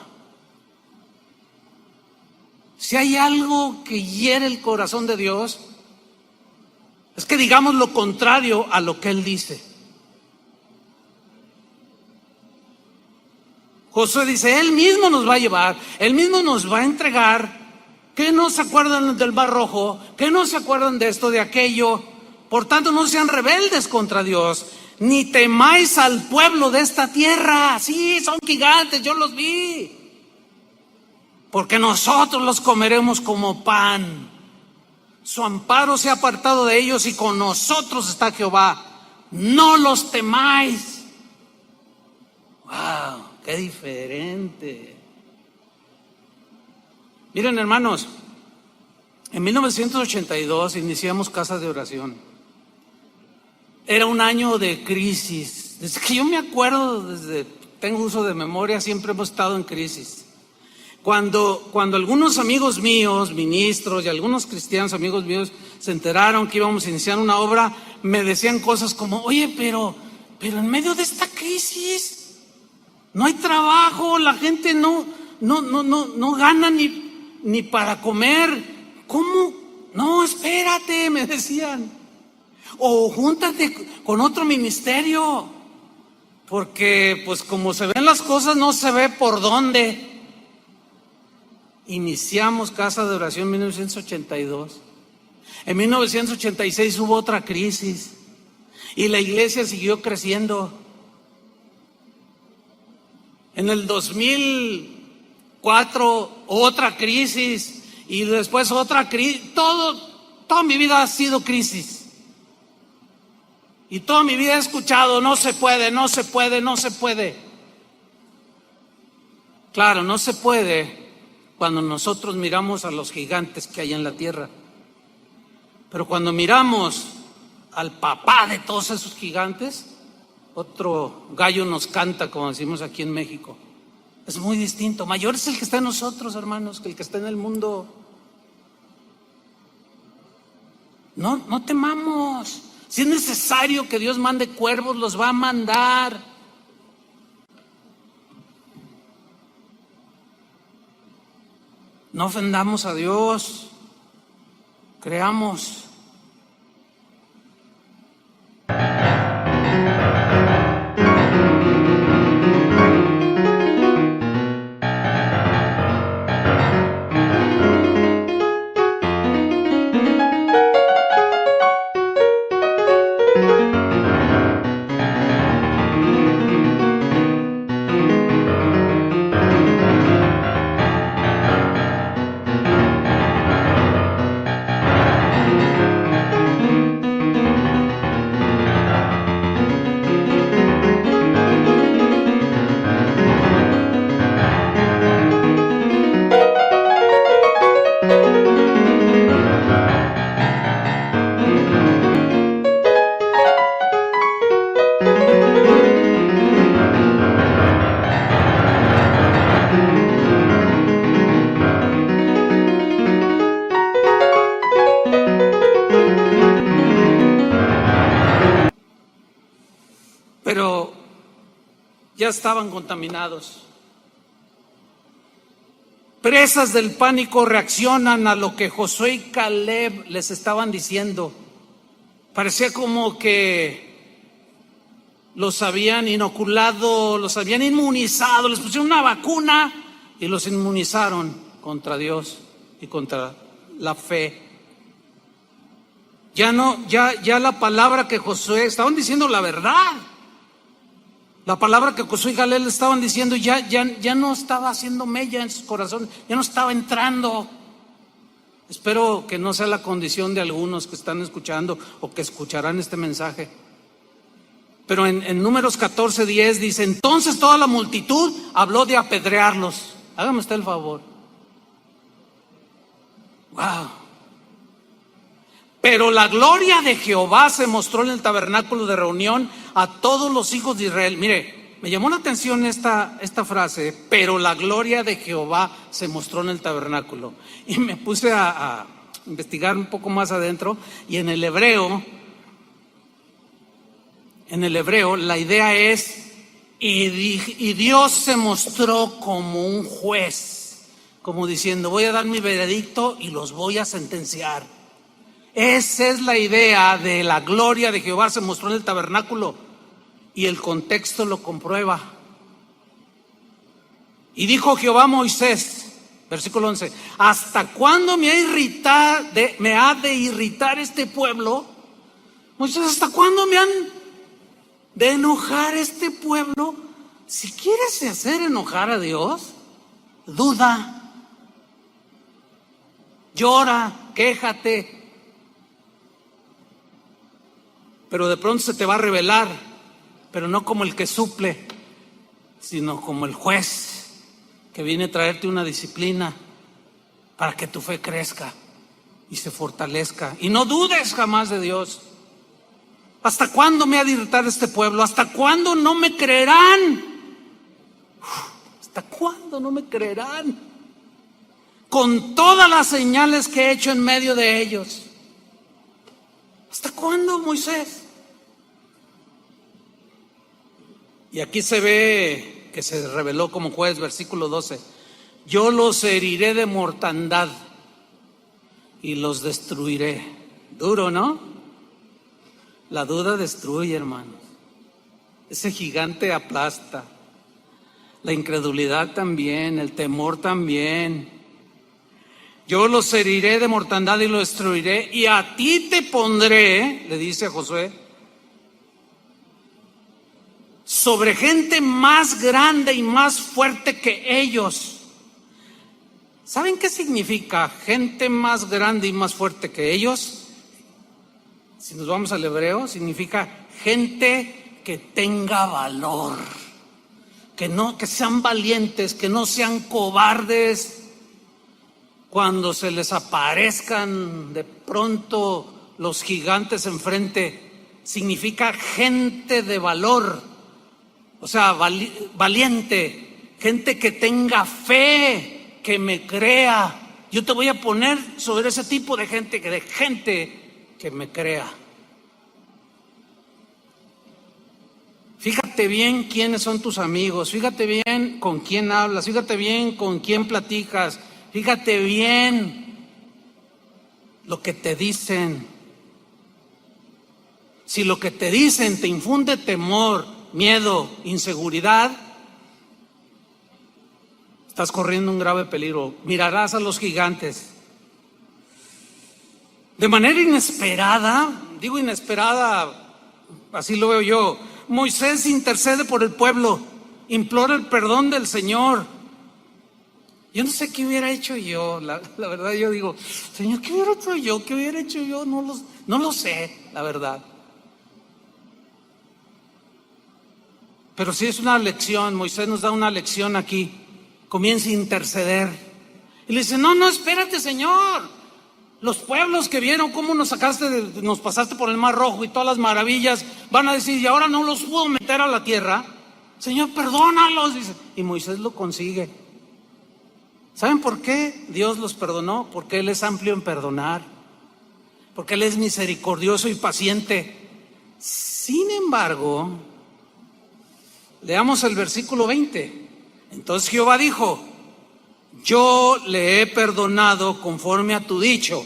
Si hay algo que hiere el corazón de Dios, es que digamos lo contrario a lo que Él dice. Josué dice: Él mismo nos va a llevar, Él mismo nos va a entregar. ¿Qué no se acuerdan del Mar Rojo? ¿Qué no se acuerdan de esto, de aquello? Por tanto, no sean rebeldes contra Dios, ni temáis al pueblo de esta tierra. Sí, son gigantes, yo los vi. Porque nosotros los comeremos como pan. Su amparo se ha apartado de ellos y con nosotros está Jehová. No los temáis. ¡Wow! ¡Qué diferente! Miren, hermanos, en 1982 iniciamos Casa de Oración. Era un año de crisis. Desde que yo me acuerdo, desde tengo uso de memoria, siempre hemos estado en crisis. Cuando algunos amigos míos, ministros y algunos cristianos amigos míos se enteraron que íbamos a iniciar una obra, me decían cosas como: oye, pero en medio de esta crisis no hay trabajo, la gente no gana ni para comer. ¿Cómo? No, espérate, me decían. O júntate con otro ministerio, porque pues como se ven las cosas, no se ve por dónde. Iniciamos Casa de Oración en 1982. En 1986 hubo otra crisis y la iglesia siguió creciendo. En el 2004 otra crisis y después otra crisis. Toda mi vida ha sido crisis. Y toda mi vida he escuchado: no se puede, no se puede, no se puede. Claro, no se puede cuando nosotros miramos a los gigantes que hay en la tierra. Pero cuando miramos al papá de todos esos gigantes, otro gallo nos canta, como decimos aquí en México. Es muy distinto. Mayor es el que está en nosotros, hermanos, que el que está en el mundo. No temamos. Si es necesario que Dios mande cuervos, los va a mandar. No ofendamos a Dios. Creamos. ya estaban contaminados. Presas del pánico reaccionan a lo que Josué y Caleb les estaban diciendo. Parecía como que los habían inoculado, los habían inmunizado, les pusieron una vacuna y los inmunizaron contra Dios y contra la fe. Ya la palabra que Josué, estaban diciendo la verdad. La palabra que Josué y Caleb le estaban diciendo ya no estaba haciendo mella en sus corazones, ya no estaba entrando. Espero que no sea la condición de algunos que están escuchando o que escucharán este mensaje. Pero en Números 14:10 dice: entonces toda la multitud habló de apedrearlos. Hágame usted el favor. Wow. Pero la gloria de Jehová se mostró en el tabernáculo de reunión a todos los hijos de Israel. Mire, me llamó la atención esta frase, pero la gloria de Jehová se mostró en el tabernáculo. Y me puse a investigar un poco más adentro, y en el hebreo la idea es, y Dios se mostró como un juez, como diciendo: voy a dar mi veredicto y los voy a sentenciar. Esa es la idea de la gloria de Jehová se mostró en el tabernáculo, y el contexto lo comprueba. Y dijo Jehová a Moisés, versículo 11: ¿hasta cuándo me ha de irritar este pueblo? Moisés, ¿hasta cuándo me han de enojar este pueblo? Si quieres hacer enojar a Dios, duda, llora, quéjate, pero de pronto se te va a revelar, pero no como el que suple, sino como el juez que viene a traerte una disciplina para que tu fe crezca y se fortalezca, y no dudes jamás de Dios. ¿Hasta cuándo me ha de irritar este pueblo? ¿Hasta cuándo no me creerán? ¿Hasta cuándo no me creerán? Con todas las señales que he hecho en medio de ellos. ¿Hasta cuándo, Moisés? Y aquí se ve que se reveló como juez, versículo 12: yo los heriré de mortandad y los destruiré. Duro, ¿no? La duda destruye, hermanos. Ese gigante aplasta. La incredulidad también, el temor también. Yo los heriré de mortandad y los destruiré, y a ti te pondré, le dice a Josué, sobre gente más grande y más fuerte que ellos. ¿Saben qué significa gente más grande y más fuerte que ellos? Si nos vamos al hebreo, significa gente que tenga valor, que sean valientes, que no sean cobardes. Cuando se les aparezcan de pronto los gigantes enfrente, significa gente de valor, o sea, valiente, gente que tenga fe, que me crea. Yo te voy a poner sobre ese tipo de gente que me crea. Fíjate bien quiénes son tus amigos, fíjate bien con quién hablas, fíjate bien con quién platicas. Fíjate bien lo que te dicen. Si lo que te dicen te infunde temor, miedo, inseguridad, estás corriendo un grave peligro. Mirarás a los gigantes. De manera inesperada, digo inesperada, así lo veo yo, Moisés intercede por el pueblo, implora el perdón del Señor. Yo no sé qué hubiera hecho yo, la verdad yo digo, Señor, ¿qué hubiera hecho yo? ¿Qué hubiera hecho yo? No lo sé, la verdad. Pero sí es una lección, Moisés nos da una lección aquí. Comienza a interceder. Y le dice, no, espérate, Señor. Los pueblos que vieron cómo nos pasaste por el Mar Rojo y todas las maravillas, van a decir, y ahora no los puedo meter a la tierra. Señor, perdónalos, dice. Y Moisés lo consigue. ¿Saben por qué Dios los perdonó? Porque Él es amplio en perdonar, porque Él es misericordioso y paciente. Sin embargo, Leamos el versículo 20. Entonces Jehová dijo: yo le he perdonado conforme a tu dicho.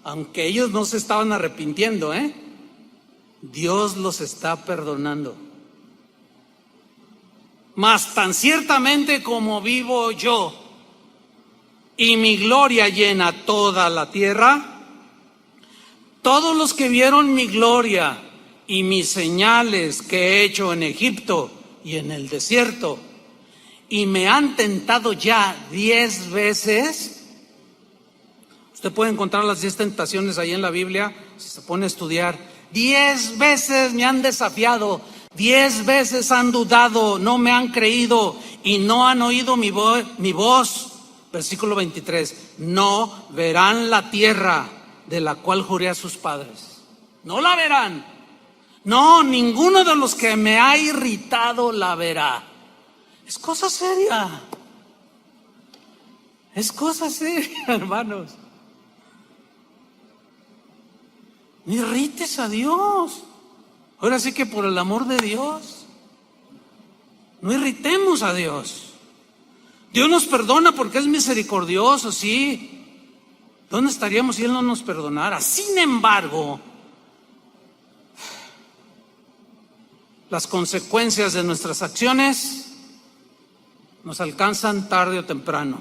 Aunque ellos no se estaban arrepintiendo, Dios los está perdonando. Mas tan ciertamente como vivo yo, y mi gloria llena toda la tierra, todos los que vieron mi gloria y mis señales que he hecho en Egipto y en el desierto, y me han tentado ya 10 veces. Usted puede encontrar las 10 tentaciones ahí en la Biblia, si se pone a estudiar. 10 veces me han desafiado, 10 veces han dudado, no me han creído y no han oído mi voz. Versículo 23, no verán la tierra de la cual juré a sus padres. No la verán. No, ninguno de los que me ha irritado la verá. Es cosa seria. Es cosa seria, hermanos. No irrites a Dios. Ahora sí que por el amor de Dios, no irritemos a Dios. Dios nos perdona porque es misericordioso, sí. ¿Dónde estaríamos si Él no nos perdonara? Sin embargo, las consecuencias de nuestras acciones nos alcanzan tarde o temprano.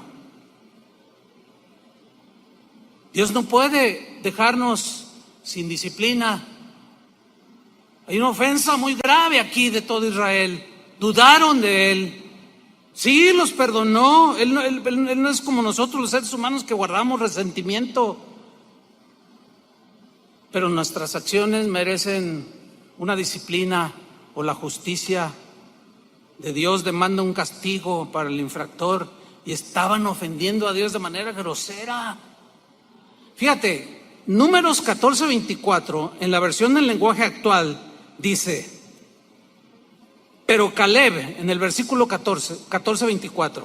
Dios no puede dejarnos sin disciplina. Hay una ofensa muy grave aquí de todo Israel. Dudaron de Él. Sí, los perdonó. Él no es como nosotros los seres humanos que guardamos resentimiento. Pero nuestras acciones merecen una disciplina o la justicia de Dios demanda un castigo para el infractor, y estaban ofendiendo a Dios de manera grosera. Fíjate, Números 14:24, en la versión del lenguaje actual, dice: pero Caleb, en el versículo 14:24,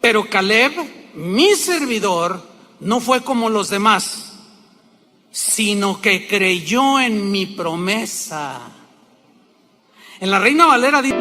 pero Caleb, mi servidor, no fue como los demás, sino que creyó en mi promesa. En la Reina Valera dice: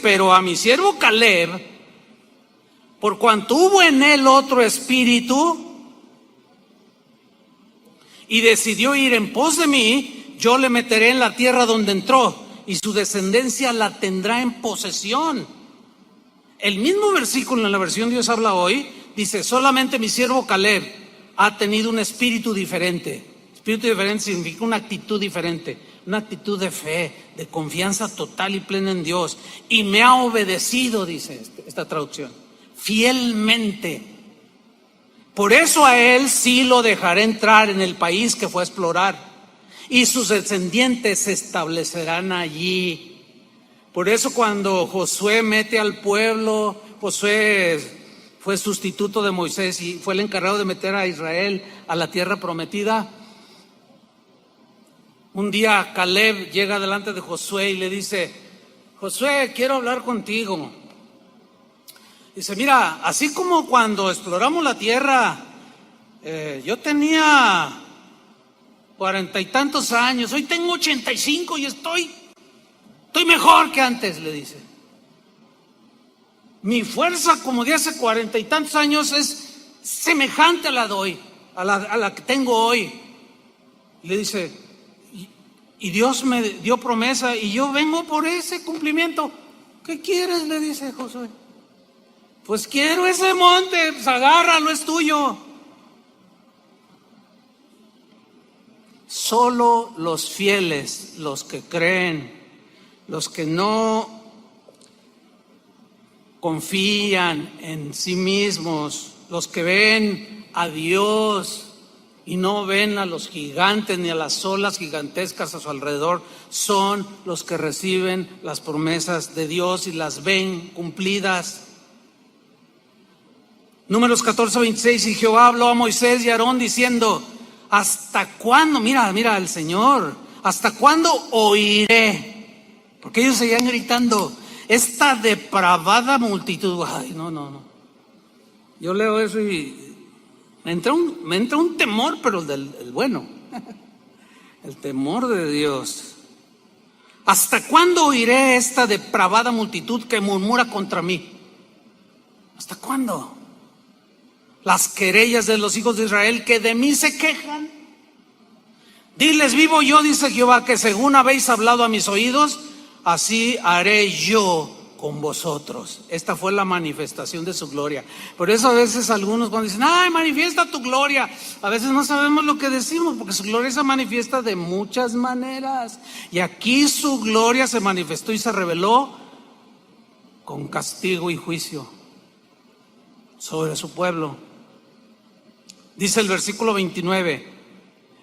pero a mi siervo Caleb, por cuanto hubo en él otro espíritu y decidió ir en pos de mí, yo le meteré en la tierra donde entró y su descendencia la tendrá en posesión. El mismo versículo en la versión Dios habla hoy dice: solamente mi siervo Caleb ha tenido un espíritu diferente. Espíritu diferente significa una actitud diferente, una actitud de fe, de confianza total y plena en Dios. Y me ha obedecido, dice esta traducción, fielmente. Por eso a él sí lo dejaré entrar en el país que fue a explorar, y sus descendientes se establecerán allí. Por eso cuando Josué mete al pueblo, Josué fue sustituto de Moisés y fue el encargado de meter a Israel a la tierra prometida. Un día Caleb llega delante de Josué y le dice: Josué, quiero hablar contigo. Dice: mira, así como cuando exploramos la tierra, yo tenía 40 y tantos años, hoy tengo 85 y estoy mejor que antes, le dice. Mi fuerza como de hace 40 y tantos años es semejante a la que tengo hoy. Le dice: y Dios me dio promesa y yo vengo por ese cumplimiento. ¿Qué quieres?, le dice Josué. Pues quiero ese monte, pues agárralo, es tuyo. Solo los fieles, los que creen, los que no confían en sí mismos, los que ven a Dios y no ven a los gigantes ni a las olas gigantescas a su alrededor, son los que reciben las promesas de Dios y las ven cumplidas. Números 14:26, y Jehová habló a Moisés y a Aarón diciendo: ¿hasta cuándo? Mira el Señor, ¿hasta cuándo oiré? Porque ellos seguían gritando, esta depravada multitud. Ay, no. Yo leo eso y me entra un temor, pero el bueno, el temor de Dios. ¿Hasta cuándo oiré esta depravada multitud que murmura contra mí? ¿Hasta cuándo? Las querellas de los hijos de Israel que de mí se quejan. Diles, vivo yo, dice Jehová, que según habéis hablado a mis oídos, así haré yo con vosotros. Esta fue la manifestación de su gloria. Por eso a veces algunos cuando dicen, ay, manifiesta tu gloria, a veces no sabemos lo que decimos, porque su gloria se manifiesta de muchas maneras. Y aquí su gloria se manifestó y se reveló con castigo y juicio sobre su pueblo. Dice el versículo 29,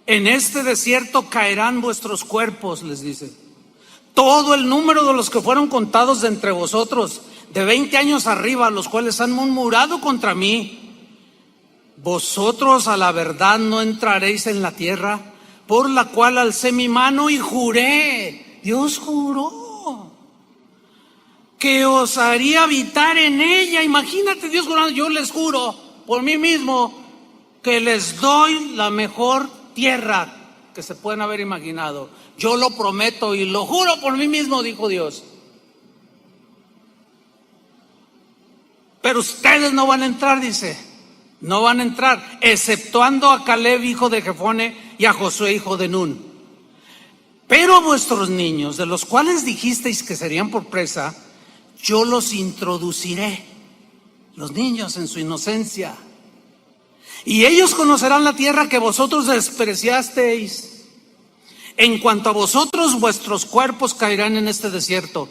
en este desierto caerán vuestros cuerpos, les dice. Todo el número de los que fueron contados de entre vosotros, de 20 años arriba, los cuales han murmurado contra mí. Vosotros a la verdad no entraréis en la tierra, por la cual alcé mi mano y juré. Dios juró que os haría habitar en ella. Imagínate Dios jurando, yo les juro por mí mismo que les doy la mejor tierra que se pueden haber imaginado. Yo lo prometo y lo juro por mí mismo, dijo Dios. Pero ustedes no van a entrar, dice. No van a entrar, exceptuando a Caleb, hijo de Jefone, y a Josué, hijo de Nun. Pero a vuestros niños, de los cuales dijisteis que serían por presa, yo los introduciré. Los niños en su inocencia. Y ellos conocerán la tierra que vosotros despreciasteis. En cuanto a vosotros, vuestros cuerpos caerán en este desierto,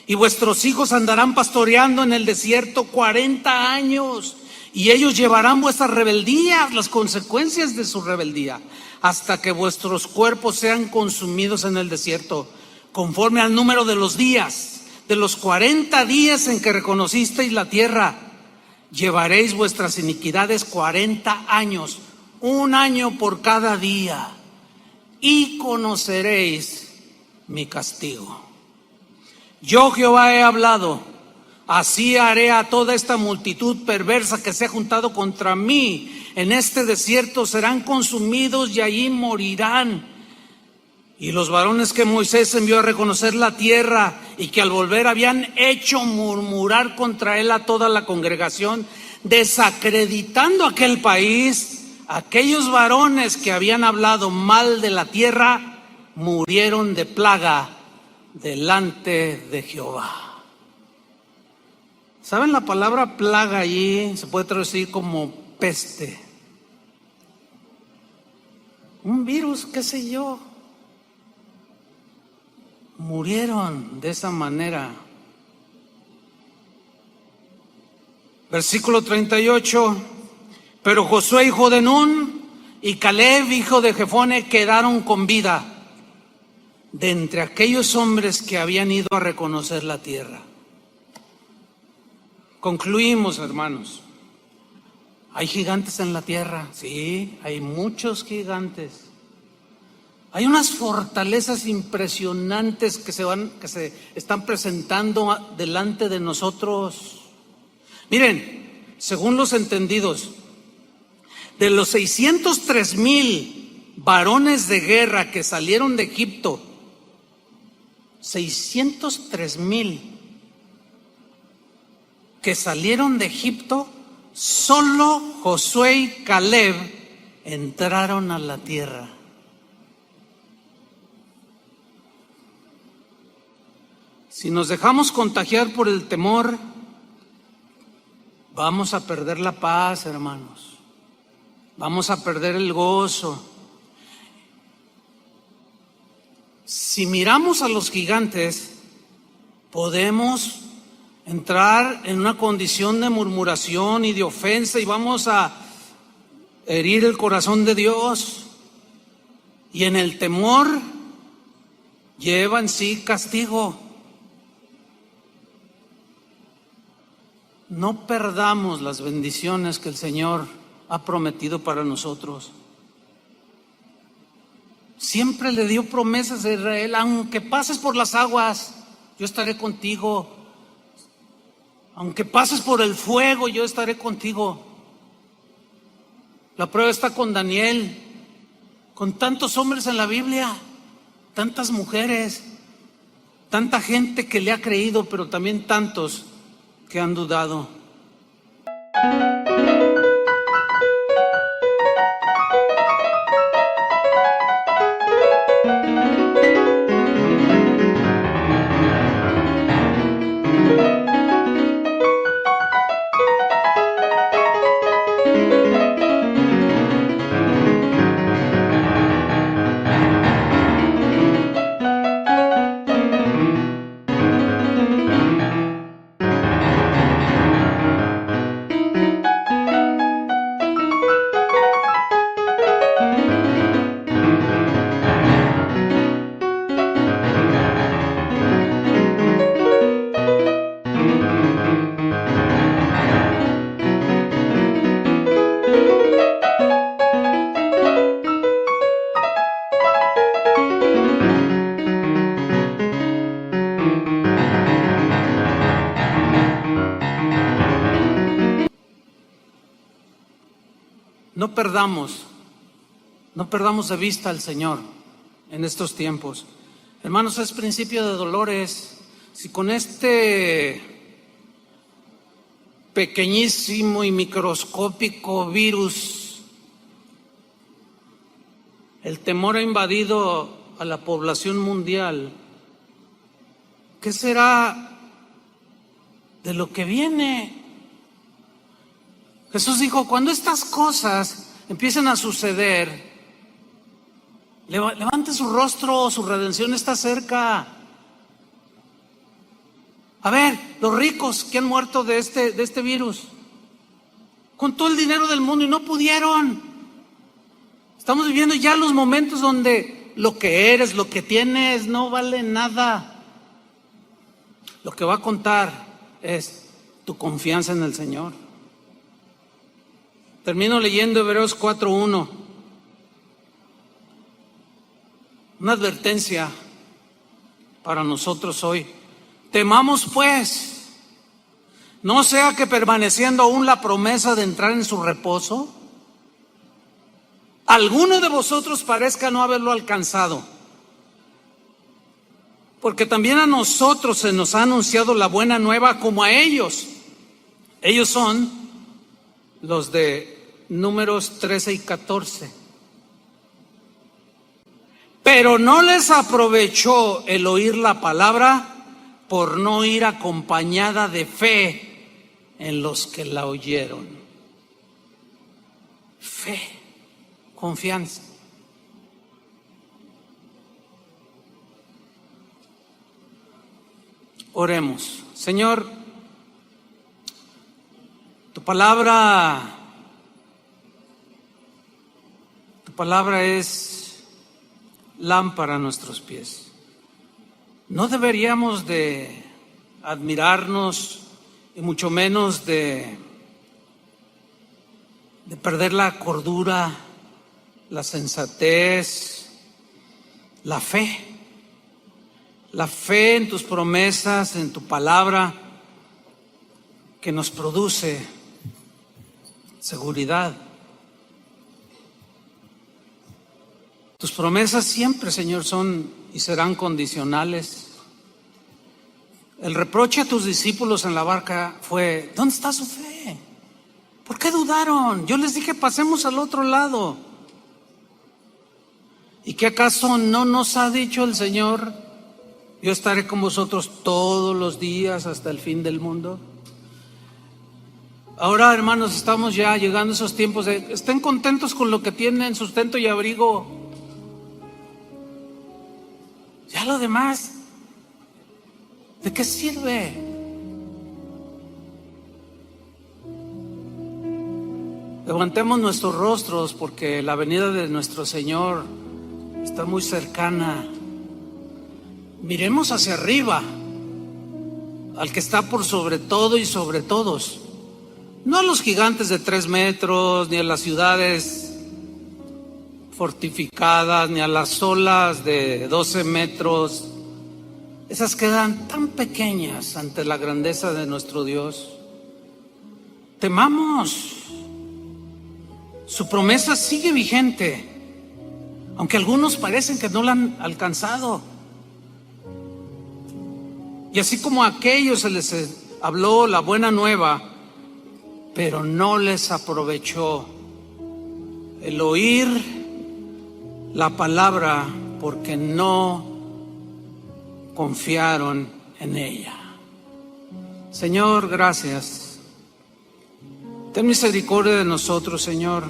y vuestros hijos andarán pastoreando en el desierto 40 años, y ellos llevarán vuestras rebeldías, las consecuencias de su rebeldía, hasta que vuestros cuerpos sean consumidos en el desierto, conforme al número de los días, de los 40 días en que reconocisteis la tierra. Llevaréis vuestras iniquidades 40 años, un año por cada día, y conoceréis mi castigo. Yo Jehová he hablado, así haré a toda esta multitud perversa que se ha juntado contra mí. En este desierto serán consumidos y allí morirán. Y los varones que Moisés envió a reconocer la tierra y que al volver habían hecho murmurar contra él a toda la congregación, desacreditando aquel país, aquellos varones que habían hablado mal de la tierra, murieron de plaga delante de Jehová. ¿Saben la palabra plaga allí? Se puede traducir como peste. Un virus, qué sé yo. Murieron de esa manera. Versículo 38. Pero Josué, hijo de Nun, y Caleb, hijo de Jefone, quedaron con vida de entre aquellos hombres que habían ido a reconocer la tierra. Concluimos, hermanos. ¿Hay gigantes en la tierra? Sí, hay muchos gigantes. Hay unas fortalezas impresionantes que se están presentando delante de nosotros. Miren, según los entendidos, de los 603,000 varones de guerra que salieron de Egipto, 603,000 que salieron de Egipto, solo Josué y Caleb entraron a la tierra. Si nos dejamos contagiar por el temor, vamos a perder la paz, hermanos. Vamos a perder el gozo. Si miramos a los gigantes, podemos entrar en una condición de murmuración y de ofensa y vamos a herir el corazón de Dios. Y en el temor lleva en sí castigo. No perdamos las bendiciones que el Señor ha prometido para nosotros. Siempre le dio promesas a Israel: aunque pases por las aguas, yo estaré contigo. Aunque pases por el fuego, yo estaré contigo. La prueba está con Daniel, con tantos hombres en la Biblia, tantas mujeres, tanta gente que le ha creído, pero también tantos que han dudado. No perdamos de vista al Señor en estos tiempos. Hermanos, es principio de dolores. Si con este pequeñísimo y microscópico virus el temor ha invadido a la población mundial, ¿qué será de lo que viene? Jesús dijo: cuando estas cosas empiecen a suceder, levante su rostro, su redención está cerca. A ver, los ricos que han muerto de este virus, con todo el dinero del mundo y no pudieron. Estamos viviendo ya los momentos donde lo que eres, lo que tienes, no vale nada. Lo que va a contar es tu confianza en el Señor. Termino leyendo Hebreos 4:1. Una advertencia para nosotros hoy. Temamos pues, no sea que permaneciendo aún la promesa de entrar en su reposo, alguno de vosotros parezca no haberlo alcanzado. Porque también a nosotros se nos ha anunciado la buena nueva como a ellos. Ellos son los de Números 13 y 14. Pero no les aprovechó el oír la palabra por no ir acompañada de fe en los que la oyeron. Fe, confianza. Oremos. Señor, tu palabra es lámpara a nuestros pies. No deberíamos de admirarnos y mucho menos de perder la cordura, la sensatez, la fe en tus promesas, en tu palabra, que nos produce seguridad. Tus promesas siempre, Señor, son y serán condicionales. El reproche a tus discípulos en la barca fue: ¿dónde está su fe? ¿Por qué dudaron? Yo les dije: pasemos al otro lado. ¿Y qué acaso no nos ha dicho el Señor? Yo estaré con vosotros todos los días hasta el fin del mundo. Ahora, hermanos, estamos ya llegando a esos tiempos de estén contentos con lo que tienen, sustento y abrigo. Ya lo demás, ¿de qué sirve? Levantemos nuestros rostros porque la venida de nuestro Señor está muy cercana. Miremos hacia arriba, al que está por sobre todo y sobre todos. No a los gigantes de 3 metros, ni a las ciudades fortificadas, ni a las olas de 12 metros. Esas quedan tan pequeñas ante la grandeza de nuestro Dios. Temamos. Su promesa sigue vigente, aunque algunos parecen que no la han alcanzado. Y así como a aquellos se les habló la buena nueva, pero no les aprovechó el oír la palabra porque no confiaron en ella. Señor, gracias. Ten misericordia de nosotros, Señor,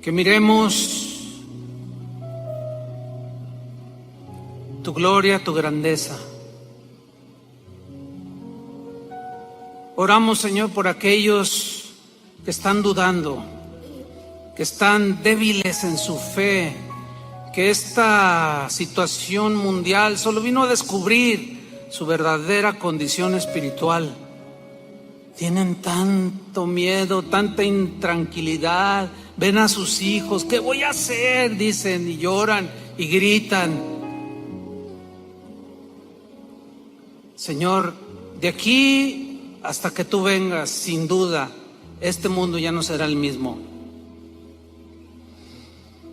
que miremos tu gloria, tu grandeza. Oramos, Señor, por aquellos que están dudando, que están débiles en su fe, que esta situación mundial solo vino a descubrir su verdadera condición espiritual. Tienen tanto miedo, tanta intranquilidad, ven a sus hijos, ¿qué voy a hacer? Dicen y lloran y gritan. Señor, de aquí hasta que tú vengas, sin duda, este mundo ya no será el mismo.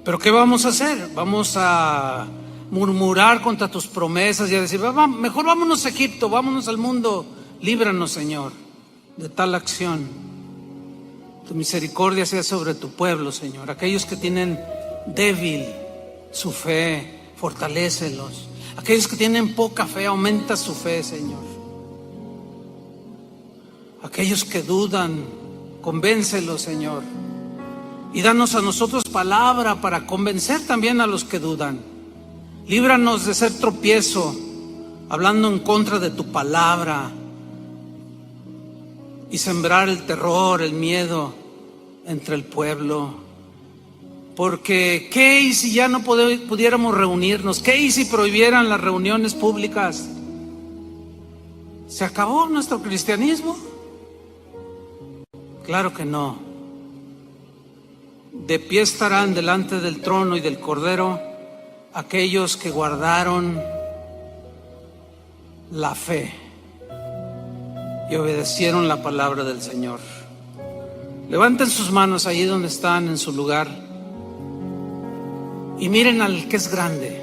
Pero ¿qué vamos a hacer? Vamos a murmurar contra tus promesas y a decir, mejor vámonos a Egipto, vámonos al mundo, líbranos, Señor, de tal acción. Tu misericordia sea sobre tu pueblo, Señor. Aquellos que tienen débil su fe, fortalécelos. Aquellos que tienen poca fe, aumenta su fe, Señor. Aquellos que dudan, convéncelos, Señor. Y danos a nosotros palabra para convencer también a los que dudan. Líbranos de ser tropiezo, hablando en contra de tu palabra y sembrar el terror, el miedo entre el pueblo. Porque ¿qué y si ya no pudiéramos reunirnos? ¿Qué y si prohibieran las reuniones públicas? ¿Se acabó nuestro cristianismo? Claro que no. De pie estarán delante del trono y del Cordero aquellos que guardaron la fe y obedecieron la palabra del Señor. Levanten sus manos allí donde están en su lugar y miren al que es grande,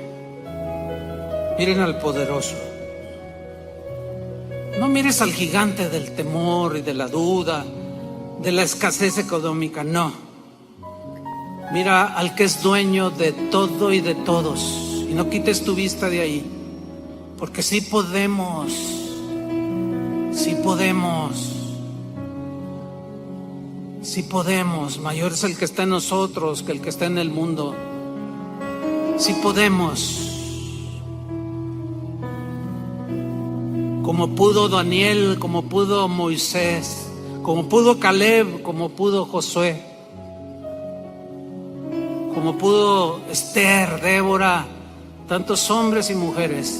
miren al poderoso. No mires al gigante del temor y de la duda, de la escasez económica, no. Mira al que es dueño de todo y de todos, y no quites tu vista de ahí, porque sí podemos, sí podemos, sí podemos. Mayor es el que está en nosotros que el que está en el mundo. Sí podemos. Como pudo Daniel, como pudo Moisés, como pudo Caleb, como pudo Josué, como pudo Esther, Débora, tantos hombres y mujeres.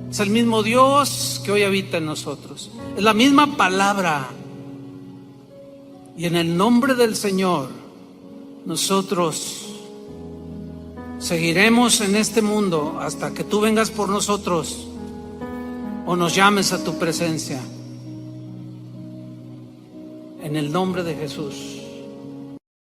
Es el mismo Dios que hoy habita en nosotros. Es la misma palabra. Y en el nombre del Señor, nosotros seguiremos en este mundo hasta que tú vengas por nosotros o nos llames a tu presencia. En el nombre de Jesús.